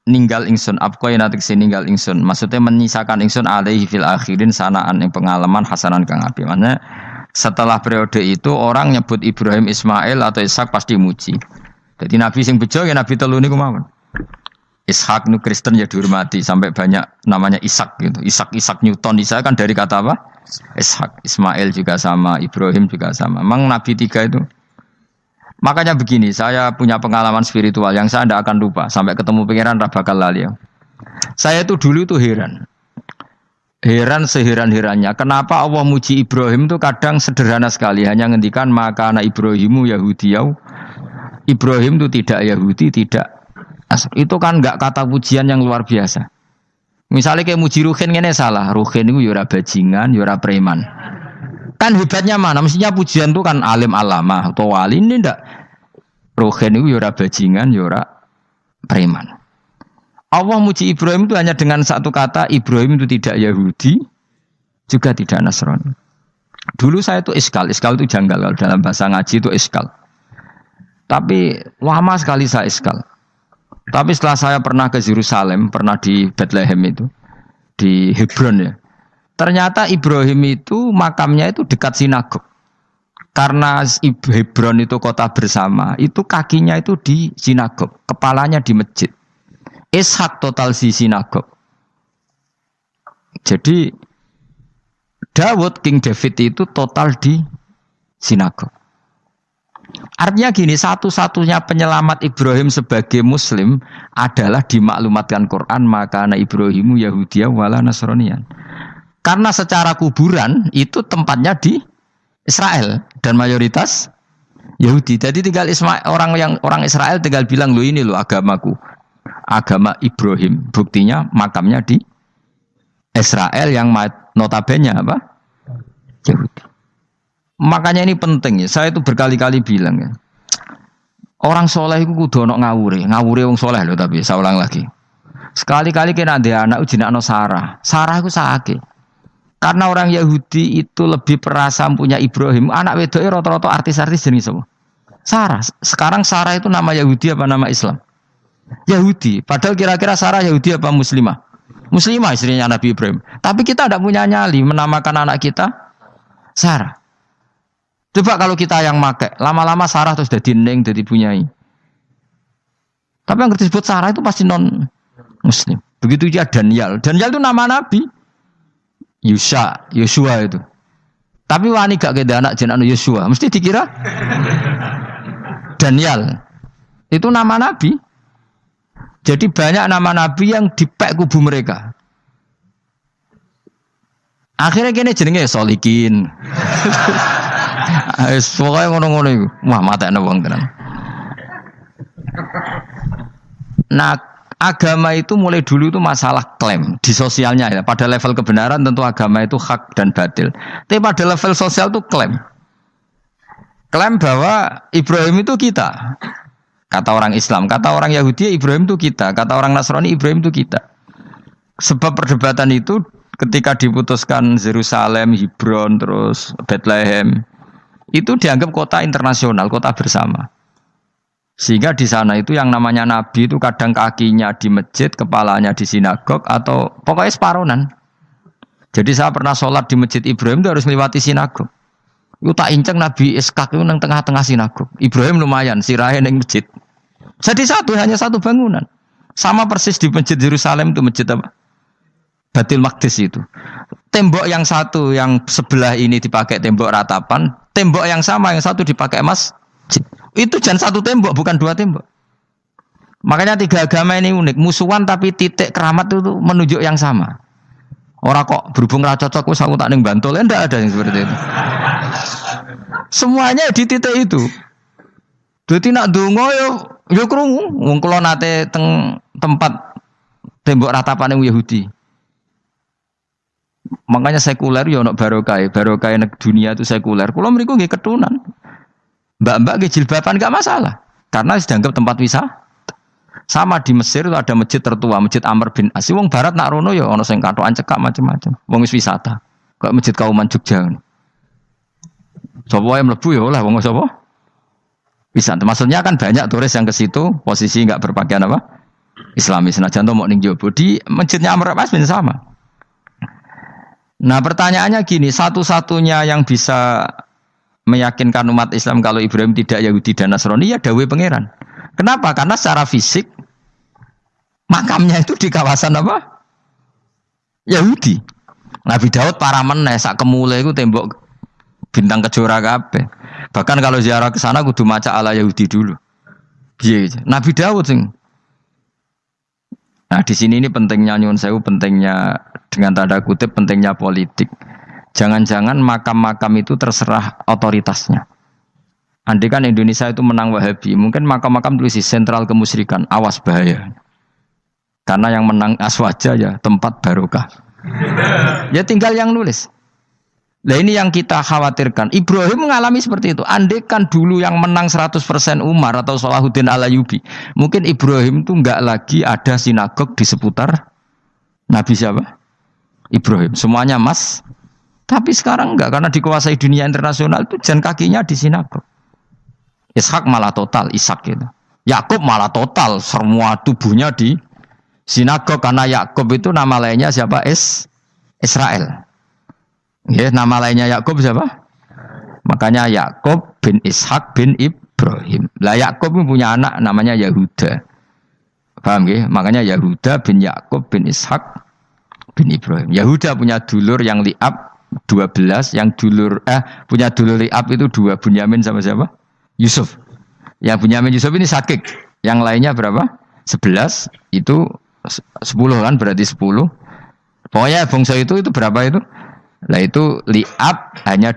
ninggal ingsun apkoy natik ninggal ingsun maksudnya menyisakan ingsun alaihi fil akhirin sanaan yang pengalaman hasanan kang api. Maksudnya setelah periode itu orang nyebut Ibrahim Ismail atau Ishak pasti muji. Jadi Nabi sing bejo ya Nabi telu niku mawon. Ishak nu Kristen ya dihormati sampai banyak namanya Ishak gitu. Ishak Newton Ishak kan dari kata apa? Ishak. Ismail juga sama, Ibrahim juga sama. Memang Nabi tiga itu. Makanya begini, saya punya pengalaman spiritual yang saya tidak akan lupa. Sampai ketemu pangeran bakal lali. Saya itu dulu itu heran seheran-herannya. Kenapa Allah muji Ibrahim itu kadang sederhana sekali. Hanya ngendikan maka anak Ibrahimu Yahudiyau. Ibrahim itu tidak Yahudi, tidak. Itu kan enggak kata pujian yang luar biasa. Misalnya kayak muji Ruhin ini salah. Ruhin itu yura bajingan, yura preman. Kan hebatnya mana? Mestinya pujian itu kan alim alamah atau wali. Ini enggak. Ruhin itu yura bajingan, yura preman. Allah muji Ibrahim itu hanya dengan satu kata. Ibrahim itu tidak Yahudi, juga tidak Nasrani. Dulu saya itu iskal itu janggal. Kalau dalam bahasa ngaji itu iskal. Tapi lama sekali saya iskal. Tapi setelah saya pernah ke Yerusalem, pernah di Bethlehem itu, di Hebron ya. Ternyata Ibrahim itu makamnya itu dekat sinagog. Karena Hebron itu kota bersama, itu kakinya itu di sinagog, kepalanya di masjid. Ishak total di sinagog. Jadi King David itu total di sinagog. Artinya gini, satu-satunya penyelamat Ibrahim sebagai Muslim adalah dimaklumatkan Quran maka anak Ibrahimu Yahudiyah wala Nasraniyan. Karena secara kuburan itu tempatnya di Israel dan mayoritas Yahudi. Jadi tinggal orang Israel tinggal bilang lo ini lo agamaku, agama Ibrahim. Buktinya makamnya di Israel yang notabene apa? Yahudi. Makanya ini penting ya. Saya itu berkali-kali bilang ya. Orang soleh itu kudu ono ngawure wong soleh loh, tapi saya ulang lagi. Sekali-kali kena ada anak jinakno Sarah itu sakit. Karena orang Yahudi itu lebih perasa punya Ibrahim. Anak wedoknya rata-rata artis-artis jenis apa? Sarah. Sekarang Sarah itu nama Yahudi apa nama Islam? Yahudi. Padahal kira-kira Sarah Yahudi apa Muslimah? Muslimah istrinya Nabi Ibrahim. Tapi kita tidak punya nyali menamakan anak kita Sarah. Coba kalau kita yang make, lama-lama Sarah terus jadi neng, jadi punyai. Tapi yang disebut Sarah itu pasti non Muslim. Begitu juga Daniel. Daniel itu nama Nabi. Yosua itu. Tapi wani gak keda anak jenenge Yosua, mesti dikira Daniel. Itu nama Nabi. Jadi banyak nama Nabi yang dipek kubu mereka. Akhirnya kene jenenge Solikin. Pokoke ngono-ngono iku. Wah, matekno wong tenan. Nah, agama itu mulai dulu itu masalah klaim di sosialnya ya. Pada level kebenaran tentu agama itu hak dan batil. Tapi pada level sosial itu klaim. Klaim bahwa Ibrahim itu kita. Kata orang Islam, kata orang Yahudi Ibrahim itu kita, kata orang Nasrani Ibrahim itu kita. Sebab perdebatan itu ketika diputuskan Yerusalem, Hebron, terus Bethlehem, itu dianggap kota internasional, kota bersama. Sehingga di sana itu yang namanya Nabi itu kadang kakinya di masjid, kepalanya di sinagog, atau pokoknya separonan. Jadi saya pernah sholat di masjid Ibrahim itu harus melewati sinagog. Itu tak inceng Nabi Iskak itu nang tengah-tengah sinagog. Ibrahim lumayan, sirahe nang masjid. Jadi hanya satu bangunan. Sama persis di masjid Yerusalem itu masjid apa? Baitul Maqdis itu. Tembok yang satu yang sebelah ini dipakai tembok ratapan, tembok yang sama yang satu dipakai masjid. Itu jangan satu tembok, bukan dua tembok. Makanya tiga agama ini unik, musuhan tapi titik keramat itu menunjuk yang sama. Orang kok berhubung ra cocok wis aku tak ning Bantul, enggak ada yang seperti itu. Semuanya di titik itu. Dadi nak donga yo krungu wong kula nate teng tempat tembok ratapan yang Yahudi. Makanya sekuler yo ono barokah dunia itu sekuler. Kula mriku nggih ketunan. Mbak-mbak nggih jilbaban enggak masalah karena dianggap tempat wisata. Sama di Mesir itu ada masjid tertua, Masjid Amr bin As. Wong barat nak rono ya ono sing katokan cekak macam-macam. Wong wis wisata. Kok Masjid Kauman Jogja. Sapa wae mlebu ya oleh wong sapa? Wisata. Maksudnya kan banyak turis yang ke situ posisi enggak berpakaian apa? Islamis. Senajan to mok ning jowo di Masjidnya Amr bin As sama. Nah, pertanyaannya gini, satu-satunya yang bisa meyakinkan umat Islam kalau Ibrahim tidak Yahudi dan Nasrani ya dawuh pangeran. Kenapa? Karena secara fisik makamnya itu di kawasan apa? Yahudi. Nabi Daud para meneh sak kemule iku tembok bintang kejora kabeh. Bahkan kalau ziarah ke sana kudu maca ala Yahudi dulu. Piye gitu. Nabi Daud sing. Nah, di sini ini pentingnya nyuwun sewu, pentingnya dengan tanda kutip pentingnya politik. Jangan-jangan makam-makam itu terserah otoritasnya. Andai kan Indonesia itu menang Wahabi, mungkin makam-makam tulis sentral kemusyrikan, awas bahaya. Karena yang menang Aswaja ya tempat barokah. Ya tinggal yang nulis. Nah ini yang kita khawatirkan. Ibrahim mengalami seperti itu. Andai kan dulu yang menang 100% Umar atau Salahuddin Al-Ayyubi, mungkin Ibrahim itu enggak lagi ada sinagog di seputar Nabi siapa? Ibrahim. Semuanya mas. Tapi sekarang enggak, karena dikuasai dunia internasional itu jan kakinya di sinagog. Ishak malah total, Ishak itu. Yakub malah total, semua tubuhnya di sinagog karena Yakub itu nama lainnya siapa? Israel. Ya, nama lainnya Yakub siapa? Makanya Yakub bin Ishak bin Ibrahim. Lah Yakub punya anak namanya Yahuda. Paham nggih? Makanya Yahuda bin Yakub bin Ishak bin Ibrahim. Yahuda punya dulur yang li'ab 12, yang punya dulur li'ab itu 2, Bunyamin sama siapa? Yusuf. Yang Bunyamin Yusuf ini sakik. Yang lainnya berapa? 11, itu 10 kan, berarti 10. Pokoknya bangsa itu berapa itu? Lah itu li'ab hanya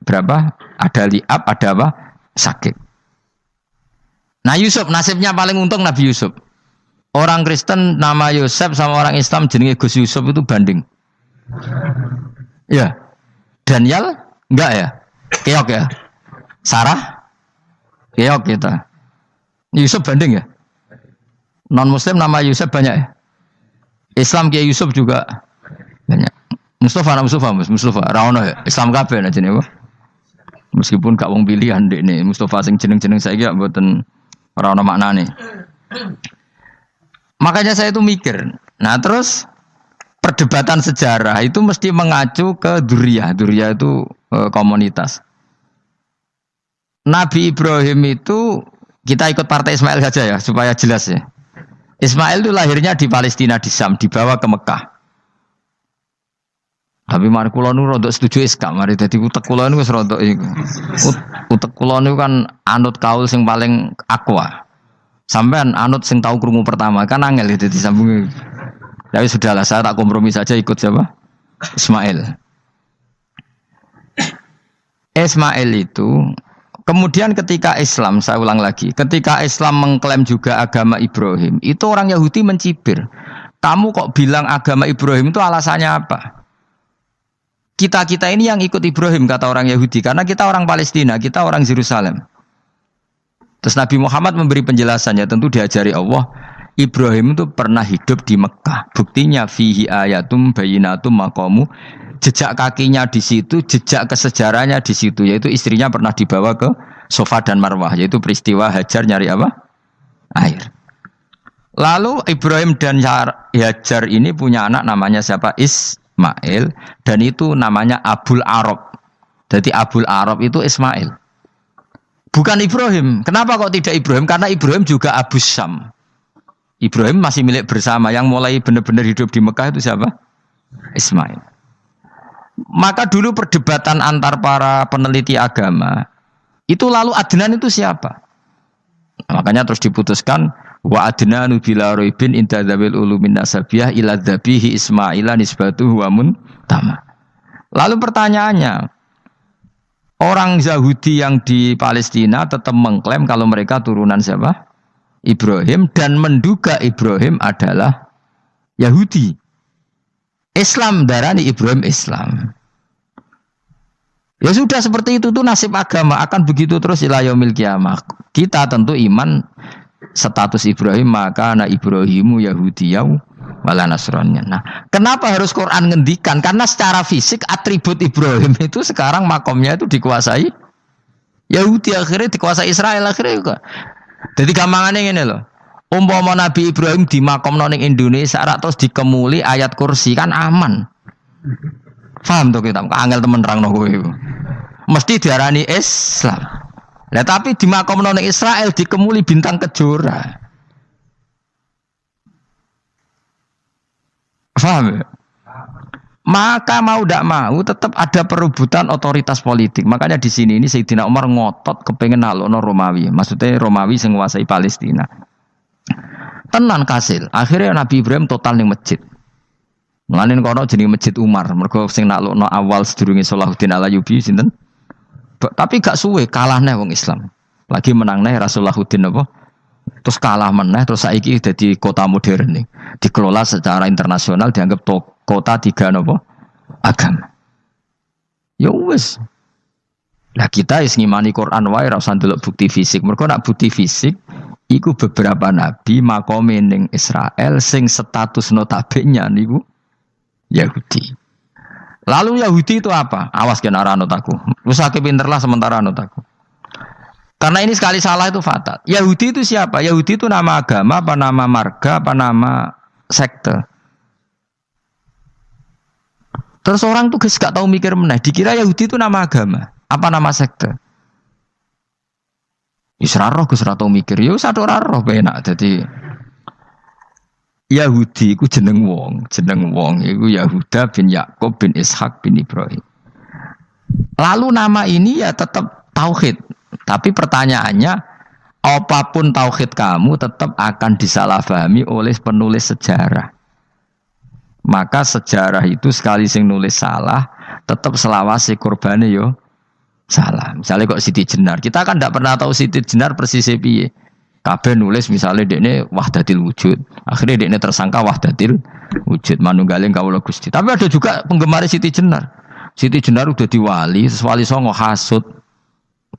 berapa? Ada li'ab, ada apa? Sakik. Nah Yusuf, nasibnya paling untung Nabi Yusuf. Orang Kristen nama Yosef sama orang Islam jenenge Gus Yusuf itu banding. Ya. Daniel enggak ya? Keok ya? Sarah? Keok kita. Yusuf banding ya? Non muslim nama Yusuf banyak ya? Islam Kiai Yusuf juga banyak. Mustafa Raono ya? Islam kabeh nah jenenge apa? Meskipun gak wong pilihan ndek ne Mustafa sing jeneng-jeneng saiki gak mboten ora ono maknane. Makanya saya itu mikir. Nah terus perdebatan sejarah itu mesti mengacu ke Duriyah. Duriyah itu komunitas. Nabi Ibrahim itu Kita ikut partai Ismail saja ya supaya jelas ya. Ismail itu lahirnya di Palestina di Syam, dibawa ke Mekah. Tapi mari kula nu rodok setuju iska, mari dadi utek kula niku wis rodok iku. Utek kula niku kan anut kaul sing paling akwa. Sampean anut sing tahu krungu pertama kan angel dadi sambung. Tapi sudahlah saya tak kompromi saja ikut siapa? Ismail. Ismail itu kemudian ketika Islam, saya ulang lagi, ketika Islam mengklaim juga agama Ibrahim, itu orang Yahudi mencibir. Kamu kok bilang agama Ibrahim itu alasannya apa? Kita ini yang ikut Ibrahim, kata orang Yahudi, karena kita orang Palestina, kita orang Yerusalem. Terus Nabi Muhammad memberi penjelasannya, tentu diajari Allah, Ibrahim itu pernah hidup di Mekah. Buktinya fihi ayatum bayinatum maqamu, jejak kakinya di situ, jejak kesejarahnya di situ, yaitu istrinya pernah dibawa ke Safa dan Marwah, yaitu peristiwa Hajar nyari apa? Air. Lalu Ibrahim dan Hajar ini punya anak namanya siapa? Ismail, dan itu namanya Abul Arab. Jadi Abul Arab itu Ismail. Bukan Ibrahim. Kenapa kok tidak Ibrahim? Karena Ibrahim juga Abu Syam. Ibrahim masih milik bersama. Yang mulai benar-benar hidup di Mekah itu siapa? Ismail. Maka dulu perdebatan antar para peneliti agama itu lalu Adnan itu siapa? Makanya terus diputuskan wa adnanu bila raibin inda dzawil ulumin nasabiyah ila dzabihi Ismaila nisbatuhu wa muntama. Lalu pertanyaannya, orang Yahudi yang di Palestina tetap mengklaim kalau mereka turunan siapa? Ibrahim, dan menduga Ibrahim adalah Yahudi. Islam darani Ibrahim Islam. Ya sudah seperti itu tuh nasib agama akan begitu terus ila yaumil qiyamah. Kita tentu iman status Ibrahim, maka anak Ibrahimu Yahudiyau wala Nasraniyah. Nah, kenapa harus Quran ngendikan? Karena secara fisik atribut Ibrahim itu sekarang makomnya itu dikuasai Yahudi, akhirnya dikuasai Israel akhirnya juga. Jadi gampangannya ngene loh. Umpama Nabi Ibrahim di makom ning Indonesia terus dikemuli ayat kursi kan aman. Paham tuh kita? Angel temen nerangno kowe iku. Mesti diarani Islam. Lah tapi di makom ning Israel dikemuli bintang kejora. Paham ya? Maka mau tidak mau tetap ada perebutan otoritas politik. Makanya di sini ini Sayyidina Umar ngotot kepengen nalokno Romawi. Maksudnya Romawi sing nguasai Palestina. Tenan kasil. Akhirnya Nabi Ibrahim total ning masjid. Ngene kono jenenge Masjid Umar. Mergo sing naklukno awal sedurunge Salahuddin Alayubi sinten? Tapi gak suwe kalah neh wong Islam. Lagi menang neh Rasulullahuddin apa? Terus kalah meneh terus saiki dadi kota modern nih. Dikelola secara internasional dianggap kota tiga apa? Agama. Ya wis. Lah kita is ngimani Quran wae ora usah ndelok bukti fisik. Mergo nak bukti fisik iku beberapa nabi makome ning Israel sing status notabene niku Yahudi. Lalu Yahudi itu apa? Awas kena anut aku. Wis akeh pinter lah sementara anut aku. Karena ini sekali salah itu fatal. Yahudi itu siapa? Yahudi itu nama agama, apa nama marga, apa nama sekte. Terus orang tuh gak tahu mikir meneh. Dikira Yahudi itu nama agama, apa nama sekte. Israroh gus ora tau mikir. Ya wis ora roh penak. Jadi Yahudi iku jeneng wong iku Yahuda bin Yakub bin Ishak bin Ibrahim. Lalu nama ini ya tetap tauhid. Tapi pertanyaannya, apapun tauhid kamu tetap akan disalahpahami oleh penulis sejarah. Maka sejarah itu sekali sing nulis salah, tetap selawase korbane yo salah. Misalnya kok Siti Jenar, kita kan tidak pernah tahu Siti Jenar persisnya piye. Kabeh nulis misalnya dekne wahdatil wujud, akhirnya dekne tersangka wahdatil wujud manunggaling kawula Gusti. Tapi ada juga penggemar Siti Jenar. Siti Jenar udah diwali, wali songo hasud.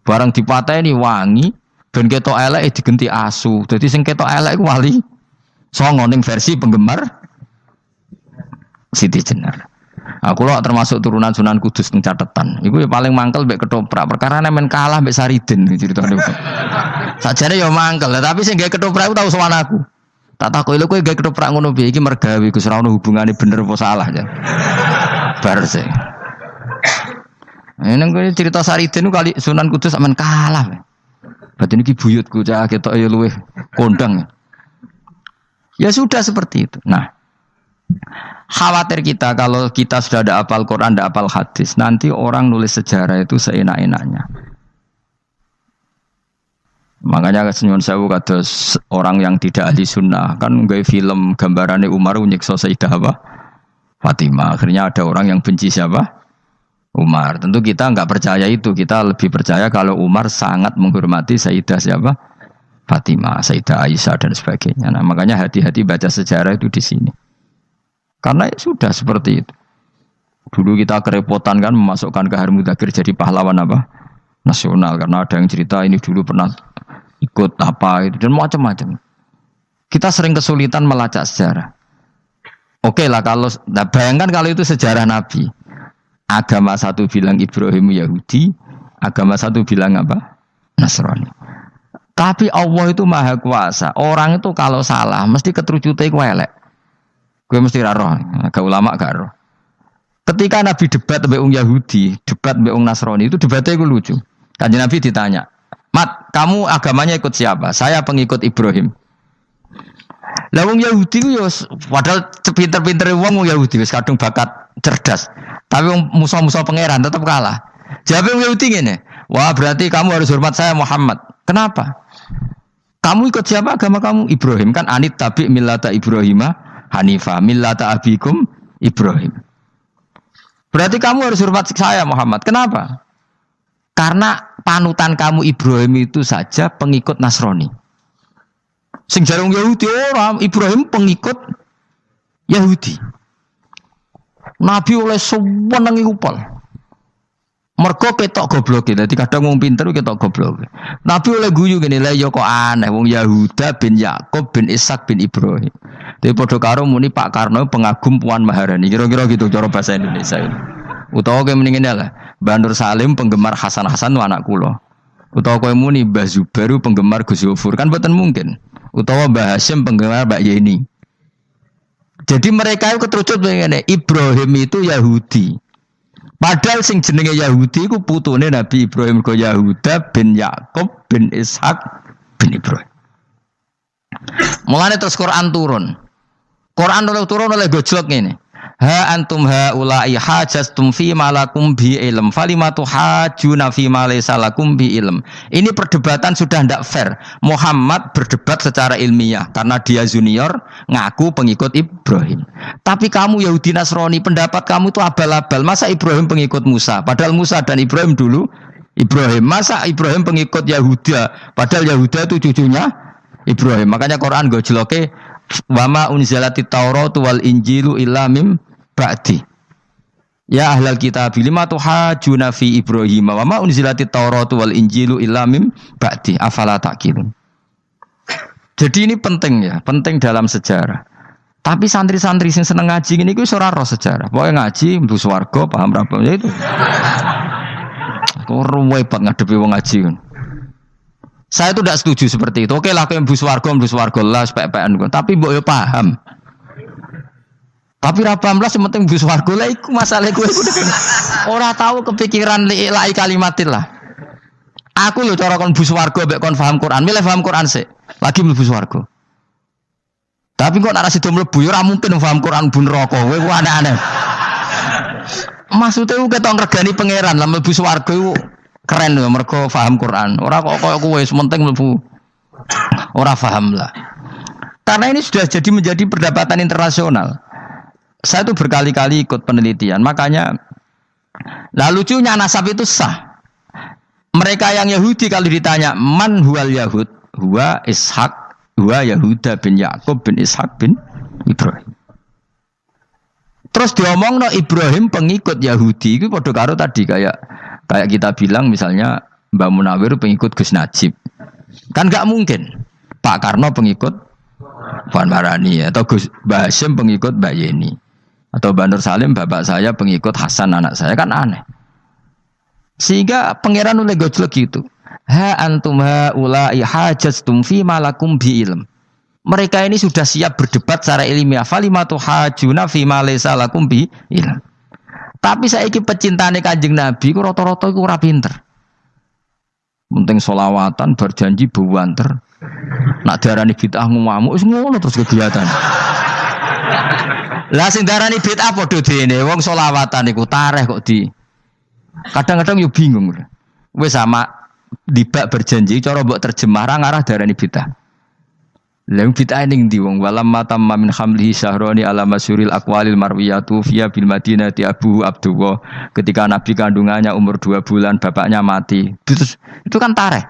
Barang dipateni wangi, ben ketok elek digenti asu. Dadi sing ketok elek iku wali songo ning versi penggemar Siti Jenar. Aku lho termasuk turunan Sunan Kudus ning catetan. Iku ya paling mangkel mbek ketoprak. Perkara men kalah mbek Saridin ceritane. Sakjane ya mangkel, tapi sing gawe ketoprak iku tau sowan aku. Tak takoki lho kowe gawe ketoprak ngono piye iki mergawe Gus ora ono hubungane bener apa salah ya. Bar sih. Nang cerita Saridin kali Sunan Kudus aman kalah. Berarti ini buyutku cah ketok ya luweh kondang. Ya sudah seperti itu. Nah, khawatir kita kalau kita sudah ada hafal Quran, ada hafal hadis, nanti orang nulis sejarah itu seenak-enaknya. Makanya senyum sewu kados orang yang tidak ahli sunnah kan nggawe film gambarannya Umar nyiksa Sayyidah apa? Fatimah. Akhirnya ada orang yang benci siapa? Umar. Tentu kita enggak percaya itu. Kita lebih percaya kalau Umar sangat menghormati Sayyidah siapa? Fatimah, Sayyidah Aisyah dan sebagainya. Nah, makanya hati-hati baca sejarah itu di sini. Karena ya sudah seperti itu. Dulu kita kerepotan kan memasukkan Kahar Mudzakkir jadi pahlawan apa? Nasional karena ada yang cerita ini dulu pernah ikut apa itu dan macam-macam. Kita sering kesulitan melacak sejarah. Oke lah kalau bayangkan kalau itu sejarah Nabi. Agama satu bilang Ibrahim Yahudi, agama satu bilang apa? Nasrani. Tapi Allah itu maha kuasa. Orang itu kalau salah mesti keterucute iku elek. Gue mesti ra roh, agak ulama gak roh. Ketika Nabi debat mbek wong Yahudi, debat mbek wong Nasrani itu debatnya iku lucu. Kanjeng Nabi ditanya, "Mat, kamu agamanya ikut siapa?" "Saya pengikut Ibrahim." Lah wong Yahudi ku yo padahal pinter-pintere wong Yahudi wis kadung bakat cerdas. Tapi wong musuh-musuh pangeran tetap kalah. Jawab wong Yahudi ngene, "Wah, berarti kamu harus hormat saya Muhammad." "Kenapa?" "Kamu ikut siapa agama kamu?" "Ibrahim." "Kan anit tabi millata Ibrahima Hanifah millata abikum Ibrahim." "Berarti kamu harus hormat saya Muhammad." "Kenapa?" "Karena panutan kamu Ibrahim itu saja pengikut Nasrani." Sing jarang Yahudi orang Ibrahim pengikut Yahudi. Nabi oleh sewenengi upal. Mergo ketok goblok e. Dadi kadang wong pinter ketok goblok. Nabi oleh guyu ngene lha ya kok aneh wong Yahuda bin Yakub bin Ishak bin Ibrahim. Dadi padha karo muni Pak Karno pengagum Puan Maharani. Kira-kira gitu cara bahasa Indonesia ini. Utawa kowe muni ngene lah, Mbah Nur Salim penggemar Hasan Hasan anak kula. Utawa kowe muni Mbah Zubaru penggemar Gus Yufur kan boten mungkin. Utawa Mbah Hasyim penggemar Mbak Yeni. Jadi mereka itu keterucut ngene, Ibrahim itu Yahudi. Padahal sing jenenge Yahudi iku putune Nabi Ibrahim go Yahuda bin Yakub bin Ishak bin Ibrahim. Mulane terus Quran turun. Quran turun oleh gojlok ngene. Ha antum haula'i hajastum fi malakum bi ilm falimatu hajuna fi ma laysa lakum bi ilm. Ini perdebatan sudah tidak fair. Muhammad berdebat secara ilmiah karena dia junior ngaku pengikut Ibrahim. Tapi kamu Yahudi Nasrani pendapat kamu itu abal-abal. Masa Ibrahim pengikut Musa? Padahal Musa dan Ibrahim dulu Ibrahim. Masa Ibrahim pengikut Yahuda? Padahal Yahuda itu cucunya Ibrahim. Makanya Quran gojloke wama unzilati Tauratu wal Injilu illa mim ba'di. Ya ahlal kitab lima tuhajuna fi Ibrahim wa ma unzilati Tauratu wal Injilu illa mim ba'di afala taqilun. Jadi ini penting ya, penting dalam sejarah. Tapi santri-santri sing seneng ngaji ini ku ora roh sejarah. Pokoke ngaji mlebu swarga paham ra ya itu. Kok ruwet ngadepi wong ngaji. Saya itu tidak setuju seperti itu. Oke lah kowe mlebu swarga lah sepek-pekan. Tapi mbok yo paham. Tapi ra paham lah sing penting mlebu swarga lah iku masalah kowe iku. Ora tahu kepikiran li'ilai kalimatil lah. Aku lho cara kon mlebu swarga mek kon paham Quran, milih paham Quran sik. Lagi mlebu swarga. Tapi kok nek ra sida mlebu yo ora mungkin paham Quran bun neraka. Kowe ku aneh-aneh. Maksudnya ku ketok ngregani pangeran lah mlebu swarga iku keren lho mergo paham Quran. Ora kok koyo kowe sementing mlebu. Ora paham lah. Karena ini sudah jadi menjadi perdebatan internasional. Saya tuh berkali-kali ikut penelitian, makanya lah lucunya nasab itu sah. Mereka yang Yahudi kalau ditanya man huwal Yahud, huwa Ishak, huwa Yahuda bin Yakub bin Ishak bin Ibrahim. Terus diomongno Ibrahim pengikut Yahudi itu padha karo tadi kayak kita bilang misalnya Mbak Munawir pengikut Gus Najib. Kan enggak mungkin. Pak Karno pengikut Puan Maharani atau Gus Mbah Hasyim pengikut Mbak Yeni. Atau Mbak Nur Salim bapak saya pengikut Hasan anak saya kan aneh. Sehingga pangeran oleh gojlok gitu. Ha antum haula'i hajastum fi malakum bi ilm. Mereka ini sudah siap berdebat secara ilmiah. Falimatu hajuna fi ma laysa lakum bi ilm. Tapi saiki pecintane Kanjeng Nabi ku rata-rata iku ora pinter. Penting solawatan berjanji buwanter. Nak darani bid'ah ngamuk wis ngono terus kegiatan. Lah sing darani bid'ah padha dene wong solawatan iku tareh kok di. Kadang-kadang yo bingung. Wis sama dibak berjanji cara mbok terjemah ra ngarah darani bid'ah. Lah bid'ah ning ndi wong walam matamma min khamlihi syahrani ala masyuril aqwalil marwiyatu fiya bil madinati Abu Abdullah ketika nabi kandungannya umur 2 bulan bapaknya mati. Terus itu kan tareh.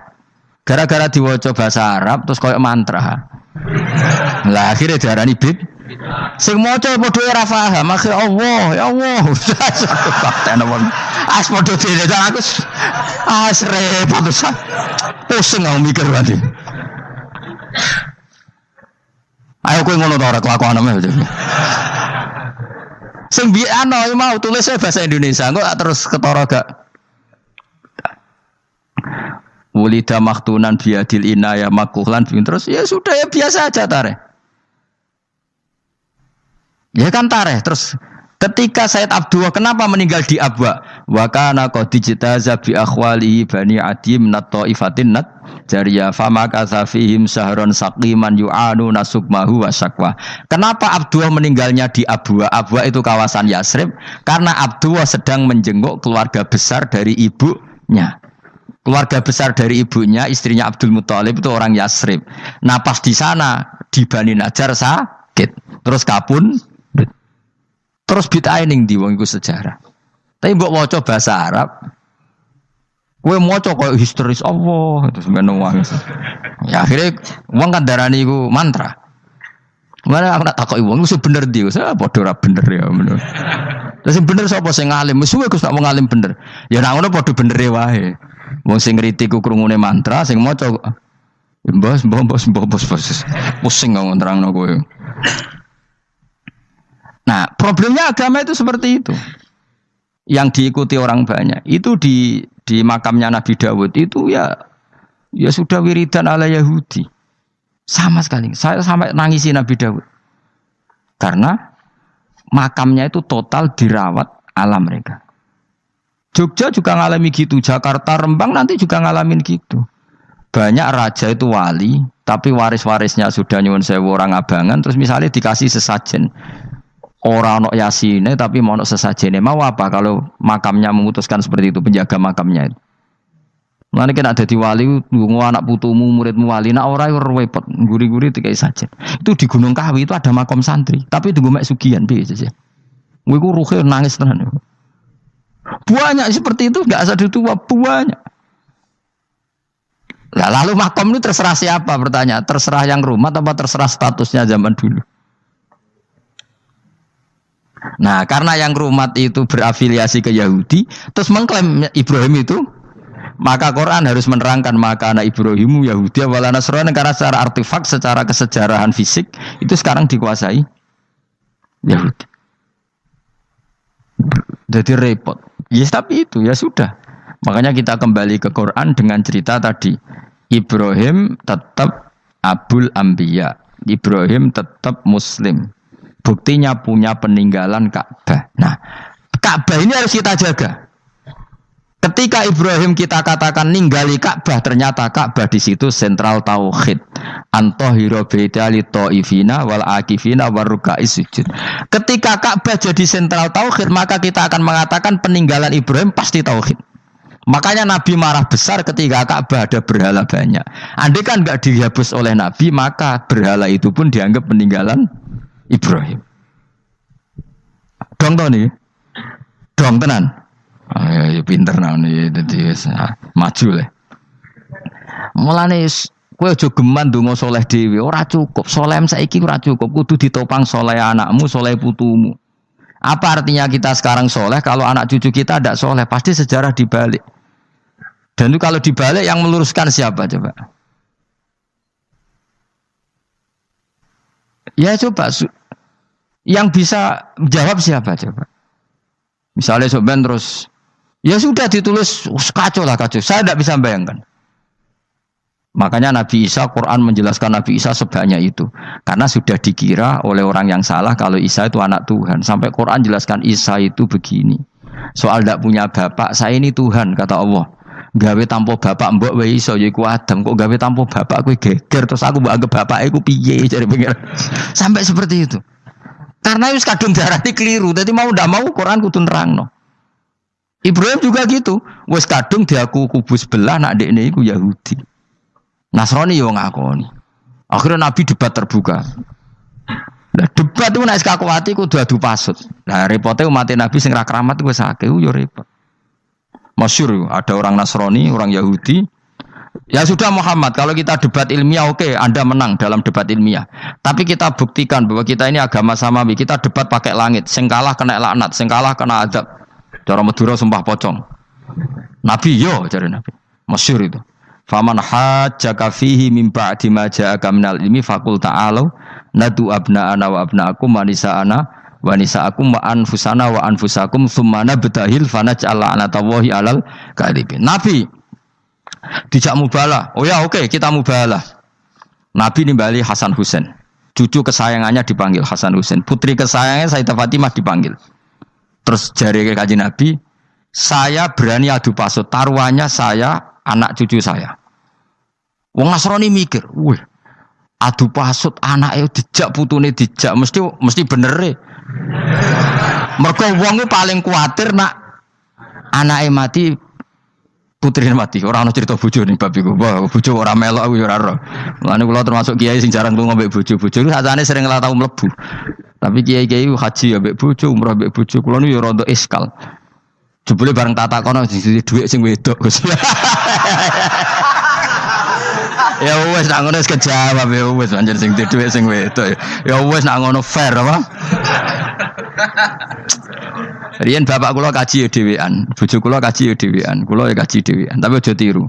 Gara-gara diwaca bahasa Arab terus koyo mantra. Lah akhirnya diarani bid. Sing maca padha ora paham, akhire Allah, ya Allah. Fakten wong. As padha dene aku. Repot usah. Pusing aku mikir wae. Ayo kowe ngono ta ora kelakuanmu. Sing biano mau tulis bahasa Indonesia, kok terus ketara gak. Wulida maktunan biadil inaya makuhlan terus ya sudah ya biasa aja tareh. Ya kan tareh terus ketika Said Abdullah kenapa meninggal di Abwa? Wa kana qad ijtaza bi akhwalihi bani adim nat taifatin nat jariya fama kasafihim sahron saqiman yu'anu nasukmahu wa syakwa. Kenapa Abdullah meninggalnya di Abwa? Abwa itu kawasan Yasrib karena Abdullah sedang menjenguk keluarga besar dari ibunya. Keluarga besar dari ibunya, istrinya Abdul Muthalib itu orang Yasrib. Nah pas di sana di Bani Najjar sakit, terus kapun, terus bid'ah ning ndi wong iku sejarah. Tapi mbok waca bahasa Arab, kowe maca koyo historis Allah terus meno wong. Ya akhirnya wong kan darani iku mantra. Mana aku nak takoki wong iku bener ndi, saya padha ora bener ya menurut. Terus sing bener sapa sing ngalim? Musuhe Gus tak mau ngalim bener. Ya nak ngono padha benere wae. Wong sing ngriti ku krungune mantra, sing maca mbos. Pusing ngomong terangno kowe. Nah, problemnya agama itu seperti itu. Yang diikuti orang banyak. Itu di makamnya Nabi Dawud itu ya sudah wiridan ala Yahudi. Sama sekali. Saya sampai nangisi Nabi Dawud. Karena makamnya itu total dirawat ala mereka. Jogja juga ngalami gitu, Jakarta, Rembang nanti juga ngalamin gitu. Banyak raja itu wali, tapi waris-warisnya sudah nyuwun sewu orang abangan, terus misalnya dikasih sesajen. Orang ono yasine tapi mau ono sesajene. Mau apa kalau makamnya memutuskan seperti itu, penjaga makamnya itu. Mulane kena dadi wali nggo anak putumu, muridmu wali, nek ora repot, guri-guri dikai sajen. Itu di Gunung Kawi itu ada makam santri, tapi tunggu mek sugihan piye sih. Kowe iku ruhe nangis tenan. Banyak seperti itu, enggak asal tua banyak. Nah, lalu makom itu terserah siapa bertanya? Terserah yang rumah atau terserah statusnya zaman dulu? Nah, karena yang rumah itu berafiliasi ke Yahudi, terus mengklaim Ibrahim itu, maka Quran harus menerangkan maka anak Ibrahimu Yahudi wala Nasrani karena secara artefak, secara kesejarahan fisik itu sekarang dikuasai Yahudi. Jadi repot. Yes, tapi itu ya sudah. Makanya kita kembali ke Quran dengan cerita tadi. Ibrahim tetap Abul Anbiya. Ibrahim tetap Muslim. Buktinya punya peninggalan Ka'bah. Nah, Ka'bah ini harus kita jaga. Ketika Ibrahim kita katakan ninggali Ka'bah, ternyata Ka'bah di situ sentral tauhid. Antahira baita li taifina wal akifina waruka'is sujud. Ketika Ka'bah jadi sentral tauhid, maka kita akan mengatakan peninggalan Ibrahim pasti tauhid. Makanya Nabi marah besar ketika Ka'bah ada berhala banyak. Andai kan enggak dihapus oleh Nabi, maka berhala itu pun dianggap peninggalan Ibrahim. Dong to nih. Dong tenan. Ya pinter nih, jadi maju lah. Mulane kowe aja geman ndonga saleh dhewe, ora cukup. Saleh saiki ora cukup, kudu ditopang saleh anakmu, saleh putumu. Apa artinya kita sekarang saleh kalau anak cucu kita tidak saleh? Pasti sejarah dibalik. Dan itu kalau dibalik yang meluruskan siapa coba? Ya coba yang bisa jawab siapa coba? Misalnya soben terus ya sudah ditulis kacau lah kacau. Saya tidak bisa bayangkan. Makanya Nabi Isa, Quran menjelaskan Nabi Isa sebanyak itu. Karena sudah dikira oleh orang yang salah kalau Isa itu anak Tuhan. Sampai Quran jelaskan Isa itu begini. Soal tidak punya bapak, saya ini Tuhan, kata Allah. Gawe tanpa bapak mbok wae iso ya iku Adam, kok gawe tanpa bapak kowe geger terus aku mbok anggap bapake iku piye jare pengen. Sampai seperti itu. Karena wis kadung darati keliru, dadi mau ndak mau Quran kudu nerangno. Ibrahim juga gitu, wis kadung diaku kubu sebelah nak dekne iku Yahudi. Nasrani yo ngakoni. Akhirnya Nabi debat terbuka. Nah, debat itu nek kakuati kudu adu pasut. Nah, repote umat Nabi sing ra keramat wis akeh yo repot. Masyhur ada orang Nasrani, orang Yahudi. Ya sudah Muhammad, kalau kita debat ilmiah oke, Anda menang dalam debat ilmiah. Tapi kita buktikan bahwa kita ini agama samawi. Kita debat pakai langit, sing kalah kena laknat, sing kalah kena adab. Cara Madura sumpah pocong. Nabi yo cari Nabi. Masyhur itu. Faman hajjaka fihi min ba'di ma ja'aka minal ilmi faqul ta'alu nadu abna'ana wa abna'akum wa nisa'ana wa nisa'akum wa anfusana wa anfusakum tsumma nabtahil fanaj'al la'natallahi 'alal kadhibin. Nabi dijak mubalah. Oh ya oke, kita mubalah. Nabi nimbali Hasan Husain. Cucu kesayangannya dipanggil Hasan Husain. Putri kesayangannya Sayyidah Fatimah dipanggil. Terus jari ke Kanjeng Nabi, saya berani adu pasut, taruhannya saya, anak cucu saya. Wong Nasrani mikir, wih, adu pasut anaknya dijak putune dijak, mesti bener e. Mergo wong paling kuatir nak anake mati, putrine mati. Ora ana cerita bojo ning bab iku. Wah, bojo ora melok aku ya ora ero. Mulane kula termasuk kiai sing jarang lunga mbek bojo-bojo. Sakjane sering ora tau mlebu. Tapi kiai-kiai haji ya mbek bojo, umrah mbek bojo. Kula niku ya rada iskal. Jebule bareng tak takono dhuwit sing wedok. Ya wis nak ngono wis kejawab ya wis anjir sing dhuwit sing wedok. Ya wis nak ngono fair apa? Riyen bapak kula kaji ya dhewean, bojo kula kaji ya dhewean, kula ya kaji dhewean. Tapi aja tiru.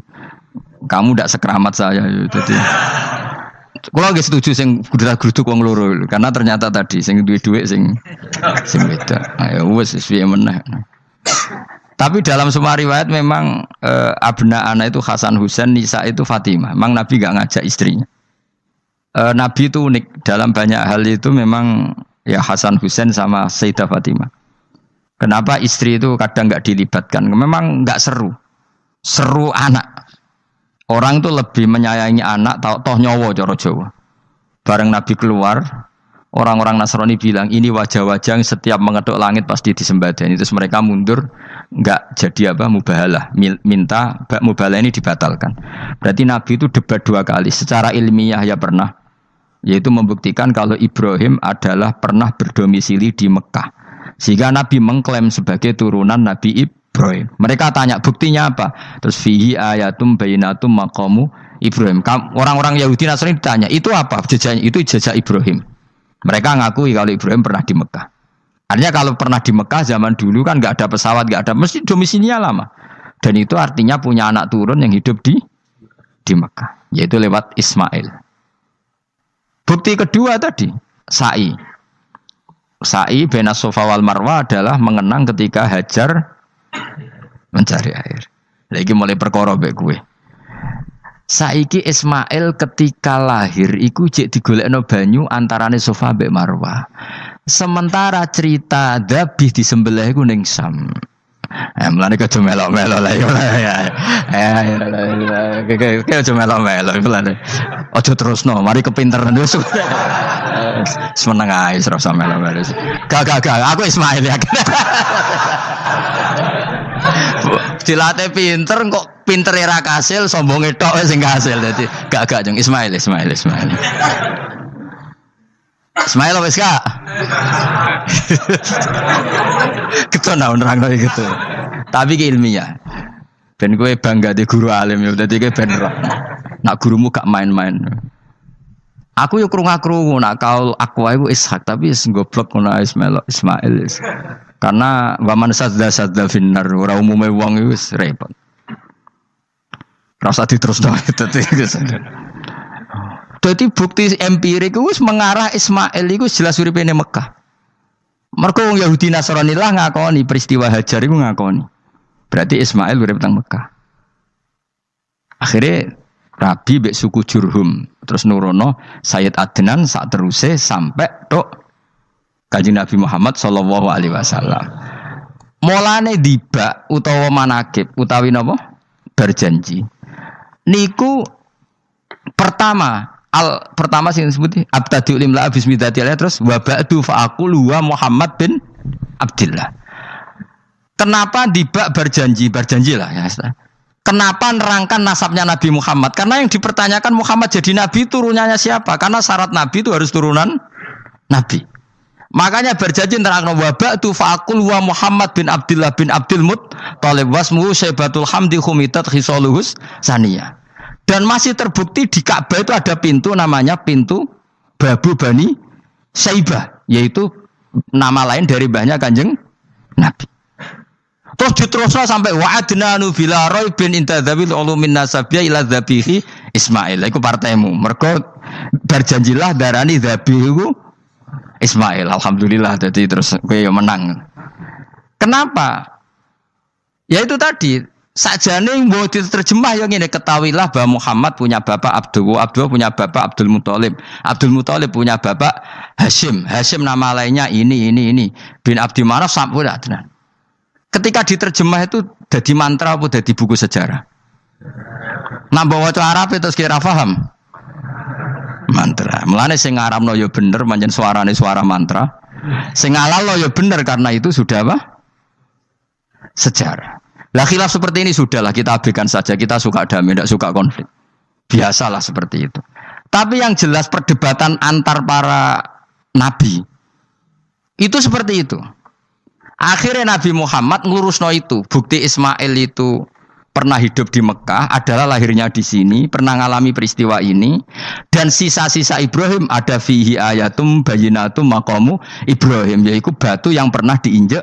Kamu ndak sekeramat saya ya dadi. Kula nggih setuju sing gudrak-gruduk wong loro karena ternyata tadi sing duwe dhuwit sing wedok. Ayo wis piye meneh. Tapi dalam semua riwayat memang abna ana itu Hasan Husain, Nisa itu Fatimah. Memang Nabi enggak ngajak istrinya. Nabi itu unik dalam banyak hal itu memang ya Hasan Husain sama Sayyidah Fatimah. Kenapa istri itu kadang enggak dilibatkan? Memang enggak seru. Seru anak. Orang itu lebih menyayangi anak toh nyawa cara Jawa. Bareng Nabi keluar, orang-orang Nasrani bilang ini wajah-wajah yang setiap mengetuk langit pasti disembadani. Terus mereka mundur, enggak jadi apa mubahalah, minta mubahalah ini dibatalkan. Berarti Nabi itu debat 2 kali. Secara ilmiah ya pernah, yaitu membuktikan kalau Ibrahim adalah pernah berdomisili di Mekah. Sehingga Nabi mengklaim sebagai turunan Nabi Ibrahim. Mereka tanya buktinya apa? Terus fihi ayatum bainatum maqamu Ibrahim. Orang-orang Yahudi Nasrani ditanya, itu apa? Jejaknya itu jejak Ibrahim. Mereka ngakui kalau Ibrahim pernah di Mekah. Artinya kalau pernah di Mekah zaman dulu kan nggak ada pesawat, nggak ada, mesti domisilinya lama. Dan itu artinya punya anak turun yang hidup di Mekah, yaitu lewat Ismail. Bukti kedua tadi, sa'i. Sa'i bena Safa wal Marwah adalah mengenang ketika Hajar mencari air. Lagi mulai perkara mbek kowe. Saiki Ismail ketika lahir iku jek digolekno banyu antarane Safa mbek Marwah. Sementara cerita Dzabih disembelih iku ning Sam. Mulane aja melok-melok lah ya. Aja melok-melok mulane. Aja terusno, mari kepinteran wis. Semeneng ae ora usah melok-melok. Gak, aku Ismail ya. Dilate pinter kok pinter era kasil sombonge tok sing kasil dadi gak jeng Ismail. Ismail wis gak. Ketona nerangno gitu. Tapi ki ilmiah. Ben kowe bangga di guru alim ya dadi kowe ben nak gurumu gak main-main. Aku yo krungu-krungu nak kaul aku iku Ishak tapi wis goblok ngono Ismail. Karena waman sadza finnar ora umume wong iku wis repot. Rasa diterusno dadi bukti empirik wis mengarah Ismail iku jelas uripe ning Mekah. Mergo wong Yahudi Nasrani lah ngakoni peristiwa Hajar iku ngakoni. Berarti Ismail urip teng Mekah. Akhirnya Rabi mbek suku Jurhum terus nurono Sayyid Adnan sak teruse sampai tok Kanjeng Nabi Muhammad sallallahu alaihi wasallam. Mulane dibak utawa manakib utawi napa? berjanji. Niku pertama sing disebut abtadi'u limla bismillahirrahmanirrahim terus wa ba'du fa aqulu wa Muhammad bin Abdillah. Kenapa dibak berjanjilah ya. Kenapa nerangkan nasabnya Nabi Muhammad? Karena yang dipertanyakan Muhammad jadi Nabi turunannya siapa? Karena syarat Nabi itu harus turunan Nabi. Makanya berjanji nerangkan wa ba'du fa aqulu wa Muhammad bin Abdillah bin Abdul Muttalib wasmuhu Syaibatul Hamdi khumitat khisaluhus saniyah. Dan masih terbukti di Ka'bah itu ada pintu namanya pintu Babu Bani Syaibah, yaitu nama lain dari banyak Kanjeng Nabi. Terus diterusnya sampai wa'adnanu bila raibin intadzabil ulumin nasabiyya ila dzabihi Ismail. Iku partaimu. Mergo berjanjilah darani dzabihu Ismail. Alhamdulillah jadi terus kowe menang. Kenapa? Ya itu tadi sakjane mbok diterjemah yang ngene ketahuilah bahwa Muhammad punya bapak Abdullah punya bapak Abdul Muthalib punya bapak Hashim nama lainnya ini bin Abdi Manaf sampai tenan. Ketika diterjemah itu jadi mantra apa jadi buku sejarah? Nambah waca Arab terus kira paham? Mantra. Mulane sing ngaramno ya bener pancen suarane suara mantra. Sing ngalalno ya bener karena itu sudah apa? Sejarah. Lah khilaf seperti ini sudahlah kita abaikan saja, kita suka damai, tidak suka konflik. Biasalah seperti itu. Tapi yang jelas perdebatan antar para nabi itu seperti itu. Akhirnya Nabi Muhammad ngurusno itu. Bukti Ismail itu pernah hidup di Mekah, adalah lahirnya di sini, pernah ngalami peristiwa ini. Dan sisa-sisa Ibrahim ada fihi ayatum bayinatum maqamu Ibrahim, yaitu batu yang pernah diinjak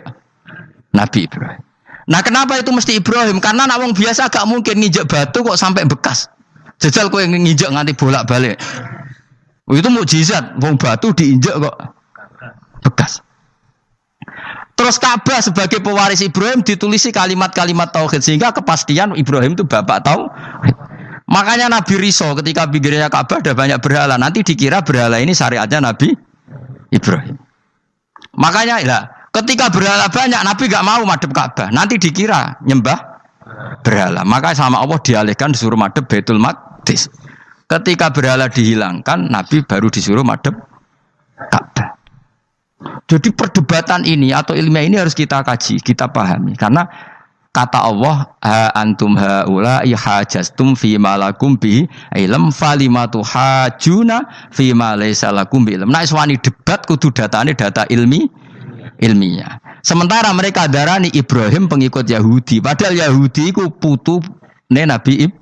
Nabi Ibrahim. Nah kenapa itu mesti Ibrahim? Karena nak wong biasa gak mungkin nginjek batu kok sampai bekas. Jajal kowe nginjek nganti bolak-balik. Itu mukjizat, wong batu diinjek kok bekas. Terus Ka'bah sebagai pewaris Ibrahim ditulisi kalimat-kalimat tauhid sehingga kepastian Ibrahim itu bapak tauhid. Makanya Nabi Riso ketika pinggirnya Ka'bah ada banyak berhala, nanti dikira berhala ini syariatnya Nabi Ibrahim. Makanya lah ketika berhala banyak Nabi gak mau madhep Ka'bah, nanti dikira nyembah berhala. Maka sama Allah dialihkan disuruh madhep Baitul Maqdis. Ketika berhala dihilangkan, Nabi baru disuruh madhep Ka'bah. Jadi perdebatan ini atau ilmiah ini harus kita kaji, kita pahami. Karena kata Allah, ha antum haula'i hajastum fi ma lakum bi ilm falimatu hajuna fi ma laysa lakum bi ilm. Nah, iswani debat kudu datane data ilmiah. Sementara mereka darani Ibrahim pengikut Yahudi, padahal Yahudi iku putune Nabi Ibrahim,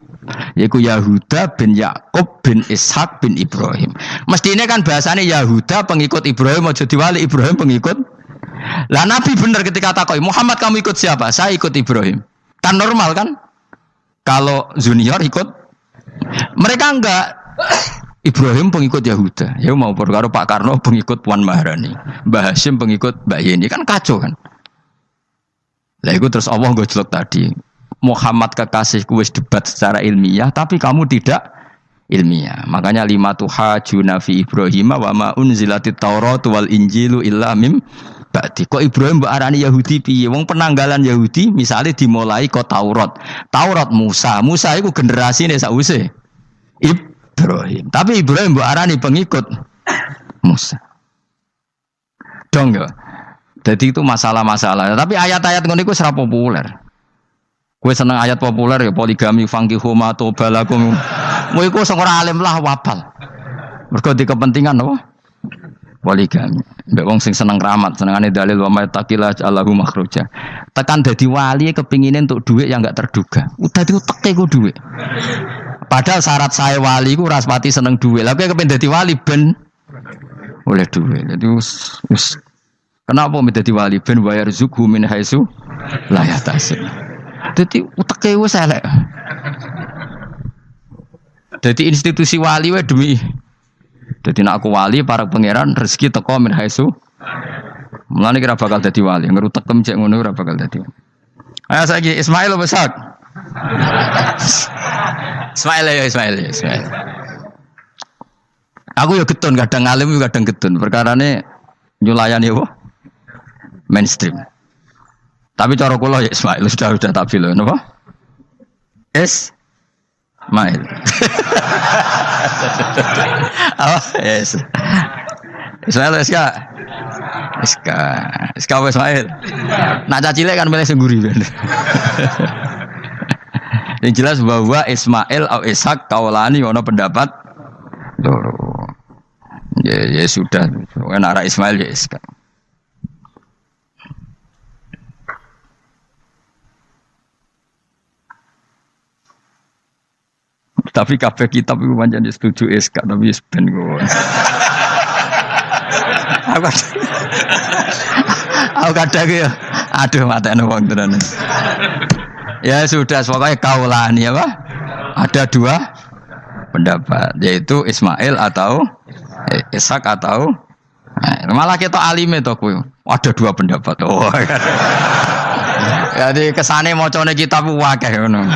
yaitu Yahuda bin Yakub bin Ishak bin Ibrahim. Mestinya kan bahasanya Yahuda pengikut Ibrahim, aja diwali Ibrahim pengikut. Lah Nabi benar ketika takoi Muhammad kamu ikut siapa? Saya ikut Ibrahim. Kan normal kan? Kalau junior ikut, mereka enggak. Ibrahim pengikut Yahuda. Ya mau perkara Pak Karno pengikut Puan Maharani, Mbah Hashim pengikut Mbak Yeni, kan kacau kan? Lah itu terus Allah gojlok tadi. Muhammad kekasihku wis debat secara ilmiah, tapi kamu tidak ilmiah. Makanya lima tuhajuna fi Ibrahim wa ma unzilatit Taurat wal Injilu illa mim ba'di. Kok Ibrahim mbok arani Yahudi piye? Wong penanggalan Yahudi misalnya dimulai kok Taurat. Taurat Musa iku generasine sakwise Ibrahim. Tapi Ibrahim mbok arani pengikut Musa. Dong ya. Jadi itu masalah-masalah. Tapi ayat-ayat ngono iku ora populer. Gue seneng ayat populer ya poligami fankihu ma tobalakum. Kowe iku sing ora alim lah wapal. Mergo di kepentingan apa? Poligami. Mbek wong sing seneng keramat, senengane dalil wa mattaqila Allahu makhruja. Tekan dadi wali kepingine untuk duit yang enggak terduga. Udah diuteke ku duit. Padahal syarat saya wali ku ora pati seneng duit. Lah kowe kepengin dadi wali ben oleh duit. Jadi wis kenapa dadi wali ben bayar zuku min haitsu la yahtasib. Jadi uteke wis elek. Jadi institusi wali wae demi. Jadi nek aku wali para pangeran rezeki teko min haitsu. Mulane kira bakal dadi wali, ngerutekem cek ngono ora bakal dadi. Ayo saiki Ismail besar. Ismail. Aku ya getun kadang alim kadang getun. Perkarane nyulayani apa? Mainstream. Tapi cara kula ya Ismail sudah tak bilang napa? Ismail. Apa? Yes. Ismail Iska. Ismail. Nak cacile kan milih sengguri ben. Yang jelas bahwa Ismail atau Ishak kaulani ono pendapat loro. Ya sudah. Kan arah Ismail ya Ishak. Tapi kabeh kitab itu pancen setuju Ishak tapi ben kok. Aku kadang ya, aduh matane wong tenan. Ya sudah, pokoknya kaulani apa? Ada dua pendapat, yaitu Ismail atau Ishak atau malah kita alime to kowe. Ada dua pendapat. Oh. Jadi kesane macane kitab akeh ngono.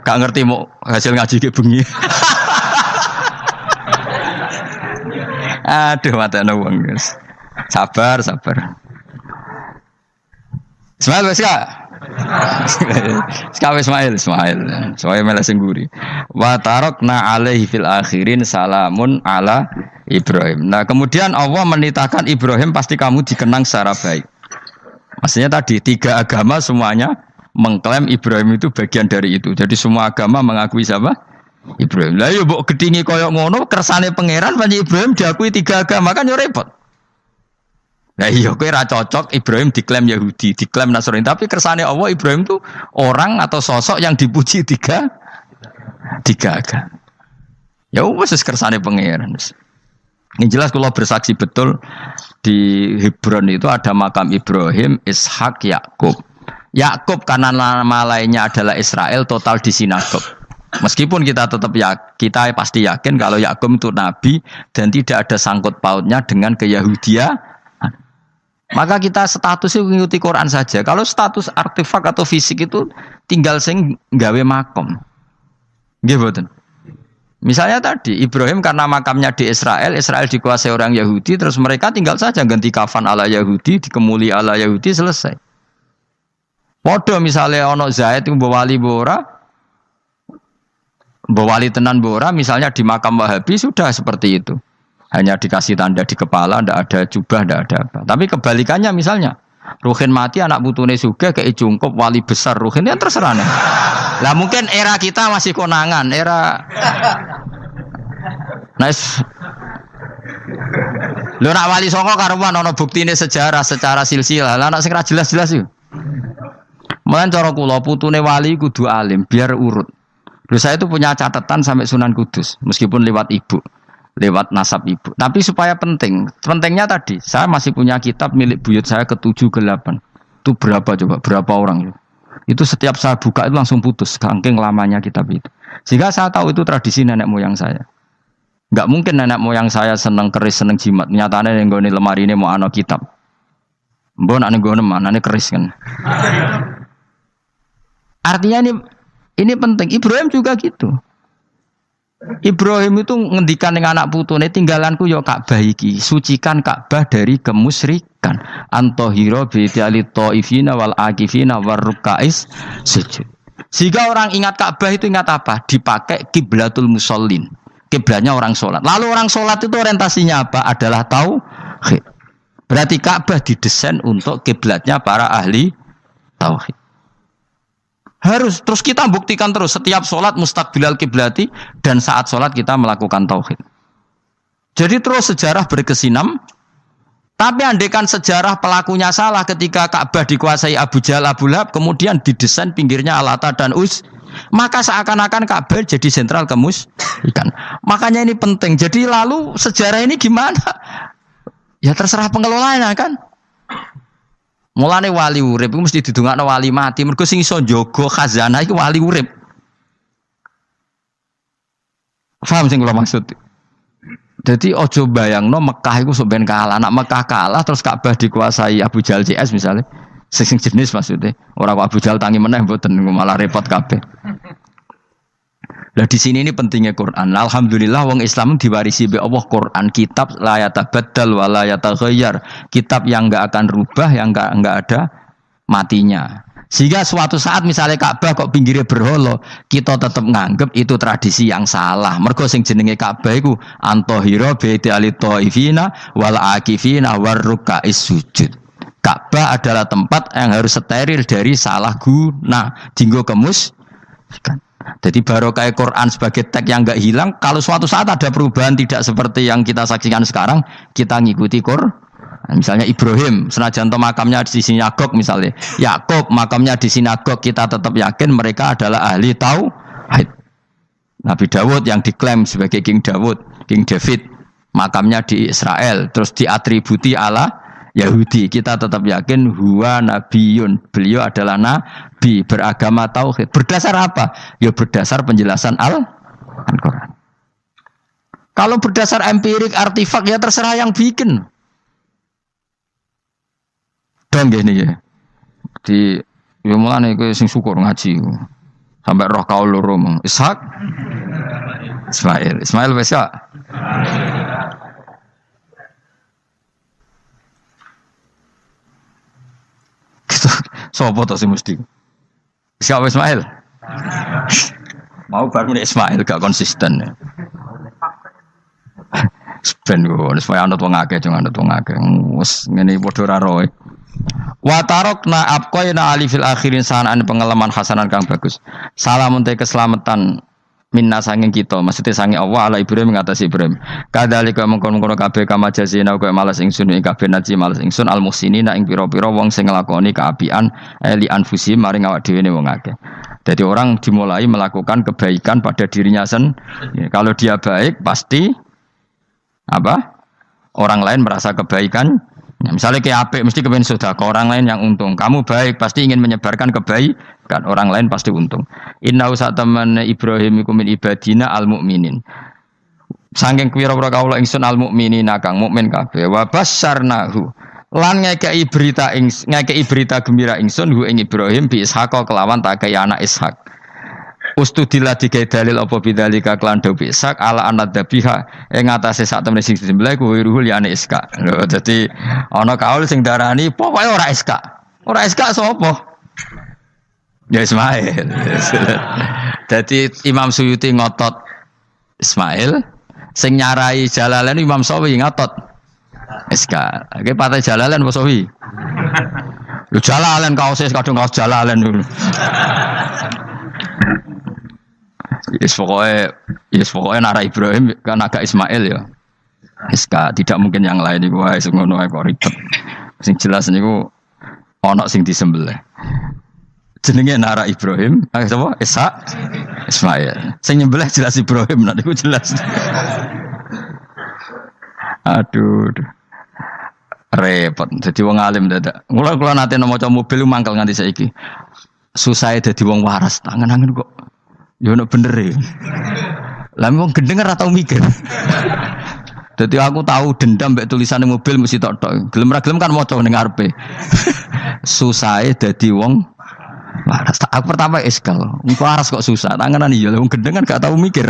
Gak ngerti mau hasil ngaji ke bengi. Aduh matane wong guys. Sabar. Ismail wis gak? Ismail. Soale mele sengguri. Wa tarakna alaihi fil akhirin salamun ala Ibrahim. Nah, kemudian Allah menitahkan Ibrahim pasti kamu dikenang secara baik. Maksudnya tadi tiga agama semuanya mengklaim Ibrahim itu bagian dari itu. Jadi semua agama mengakui siapa? Ibrahim. Lah yo mbok gedhingi koyo ngono kersane pangeran panci Ibrahim diakui tiga agama kan yo repot. Lah iya kowe ra cocok Ibrahim diklaim Yahudi, diklaim Nasrani, tapi kersane Allah Ibrahim itu orang atau sosok yang dipuji tiga agama. Ya wis kersane pangeran. Yang jelas kalau bersaksi betul di Hebron itu ada makam Ibrahim, Ishak, Yakub. Yakub karena nama lainnya adalah Israel total di sinagog. Meskipun kita tetap kita pasti yakin kalau Yakub itu nabi dan tidak ada sangkut pautnya dengan keyahudian. Maka kita statusnya mengikuti Quran saja. Kalau status artefak atau fisik itu tinggal sing gawe makom. Nggih mboten. Misalnya tadi Ibrahim karena makamnya di Israel dikuasai orang Yahudi, terus mereka tinggal saja ganti kafan ala Yahudi, dikemuli ala Yahudi, selesai. Podo misalnya ono Zaid itu mbok wali tenan bora, misalnya di makam Wahabi sudah seperti itu. Hanya dikasih tanda di kepala, ndak ada jubah, ndak ada apa. Tapi kebalikannya misalnya, Ruhin mati anak putune sugih kei jungkup wali besar Ruhin ya terserah nih. Lah mungkin era kita masih konangan, era nice. Lho nak wali songo karuan ana buktine sejarah secara silsilah. Lah nak sing ra jelas-jelas yo. Mulane cara kula putune wali kudu alim biar urut. Lho saya itu punya catatan sampai Sunan Kudus meskipun lewat ibu, lewat nasab ibu. Tapi supaya pentingnya tadi, saya masih punya kitab milik buyut saya ke-7 ke-8. Itu berapa coba? Berapa orang? Itu setiap saya buka itu langsung putus, saking lamanya kitab itu. Sehingga saya tahu itu tradisi nenek moyang saya. Enggak mungkin nenek moyang saya seneng keris, seneng jimat. Nyatanya yang nggone lemari ini mau ana kitab. Mbok nek nggone manane keris kan. Artinya ini penting. Ibrahim juga gitu. Ibrahim itu ngendikan dengan anak putune tinggalanku yo Ka'bah iki, sucikan Ka'bah dari kemusyrikan. Antahira bi ta'ifina wal akifina warrukais sujud. Jika orang ingat Ka'bah itu ingat apa? Dipakai kiblatul musallin. Kiblatnya orang sholat. Lalu orang sholat itu orientasinya apa? Adalah tauhid. Berarti Ka'bah didesain untuk kiblatnya para ahli tauhid. Harus terus kita buktikan terus setiap sholat mustaqbilal kiblati dan saat sholat kita melakukan tauhid. Jadi terus sejarah berkesinam. Tapi andaikan sejarah pelakunya salah ketika Ka'bah dikuasai Abu Jahal, Abu Lahab, kemudian didesain pinggirnya Al-Lata dan maka seakan-akan Ka'bah jadi sentral kemusyrikan. Makanya ini penting. Jadi lalu sejarah ini gimana? Ya terserah pengelolanya kan. Mulane wali urip iku mesti didongakno wali mati. Mergo sing iso njaga khazanah iku wali urip. Paham sing kula maksud? Jadi ojo bayangno Mekah iku sok ben kalah. Nek Mekah kalah terus Ka'bah dikuasai Abu Jahal CS misalnya. Sing jenis maksudnya. Ora kok Abu Jahal tangi meneh mboten malah repot kabeh. Lah di sini ini pentingnya Quran. Alhamdulillah wong Islam diwarisi be Allah Quran, kitab la yatabaddal wa la yataghayyar. Kitab yang enggak akan rubah, yang enggak ada matinya. Sehingga suatu saat misalnya Ka'bah kok pinggirnya berhala, kita tetap nganggep itu tradisi yang salah. Mergo sing jenenge Ka'bah iku antahira bi'ali thaifina wal akifina war ruka'is sujud. Ka'bah adalah tempat yang harus steril dari salah guna, dinggo kemus. Jadi barokah Quran sebagai teks yang enggak hilang, kalau suatu saat ada perubahan tidak seperti yang kita saksikan sekarang, kita ngikuti Quran. Misalnya Ibrahim, senajan to makamnya di sinagog misalnya, Yakub makamnya di sinagog, kita tetap yakin mereka adalah ahli tauhid. Nabi Dawud yang diklaim sebagai King David, makamnya di Israel, terus diatributi ala Yahudi, kita tetap yakin huwa nabiyun, beliau adalah nabi beragama tauhid. Berdasar apa? Ya berdasar penjelasan Al-Quran. Kalau berdasar empirik artifak ya terserah yang bikin. Dong gini ya. Di mulane kowe sing syukur ngaji. Sampai roh kaul loro mong. Ishak Ismail wis ya. Sopo to sing mesti? Siapa Ismail? Mau baru Ismail gak konsisten ya. Ben wis supaya anut wong akeh jangan anut wong akeh. Wis ngene padha ra roe. Wa tarokna abqaina ali fil akhirin sanaan pengalaman hasanan kang bagus. Salamun te keselamatan minna sanging kita, maksudnya sanging Allah ala Ibrahim ngatasi Ibrahim. Kadalika mengkon-mengkon kabeh kama jazina kaya malas ingsun ing kabeh naji malas ingsun al muhsinina ing pira-pira wong sing nglakoni kaapian li anfusi maring awak dhewe ne wong akeh. Jadi orang dimulai melakukan kebaikan pada dirinya sendiri. Kalau dia baik pasti apa? Orang lain merasa kebaikan. Ya, misalnya kayak apik mesti kepen sedekah, orang lain yang untung. Kamu baik pasti ingin menyebarkan kebaikan, orang lain pasti untung. Inna usataman Ibrahim iku min ibadina al mukminin. Saking pira-pira kawula ingsun al mukminina kang mukmin kabeh. Wa basyarnahu. Lan ngekei berita gembira ingsun hu ing Ibrahim bi Ishaq kelawan tak kaya anak Ishak. Ustudillah dikai dalil apa bidzalika klan dawu Ishak ala anad dabiha ing atase sak temene sing disembelih kuwi ruhul yani Ishak. Lho dadi ana kaul sing darani pokoke ora Ishak. Ora Ishak sapa? Ya Ismail. Dadi Imam Suyuti ngotot Ismail, sing nyarai Jalalain Imam Sawi ngotot Ishak. Iki patah Jalalain apa Sawi? Lho Jalalain kaose kadung kaos Jalalain dulu. Yes pokoknya Nara Ibrahim kan agak Ismail ya. Iska tidak mungkin yang lain iku wae sing ngono ae kok ribet. Sing jelas niku ana sing disembelih. Jenenge Nara Ibrahim, sapa? Ishak Ismail. Sing nyembelih jelas Ibrahim, nek niku jelas. Aduh. Repot. Dadi wong alim dadak. Kula nate maca mobil mangkel nganti saiki. Susah dadi wong waras, tangan-tangan kok ya ono bener e. Lah wong gendeng ora tau mikir. Dadi aku tahu dendam mbek tulisane mobil mesti tok-tok. Gelem ra gelem kan maca ning ngarepe. Susahe dadi wong waras. Aku pertama eskal. Wong waras kok susah. Tanganan iya wong gendeng kan gak tau mikir.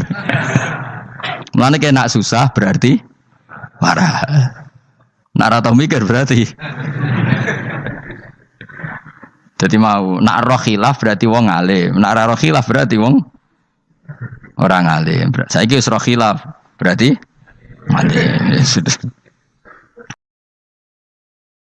Mulane kena susah berarti waras. Nek ora tau mikir berarti. Jadi mau nak roh khilaf berarti wong alim. Nak roh khilaf berarti wong orang alim. Saiki wis roh khilaf berarti alim.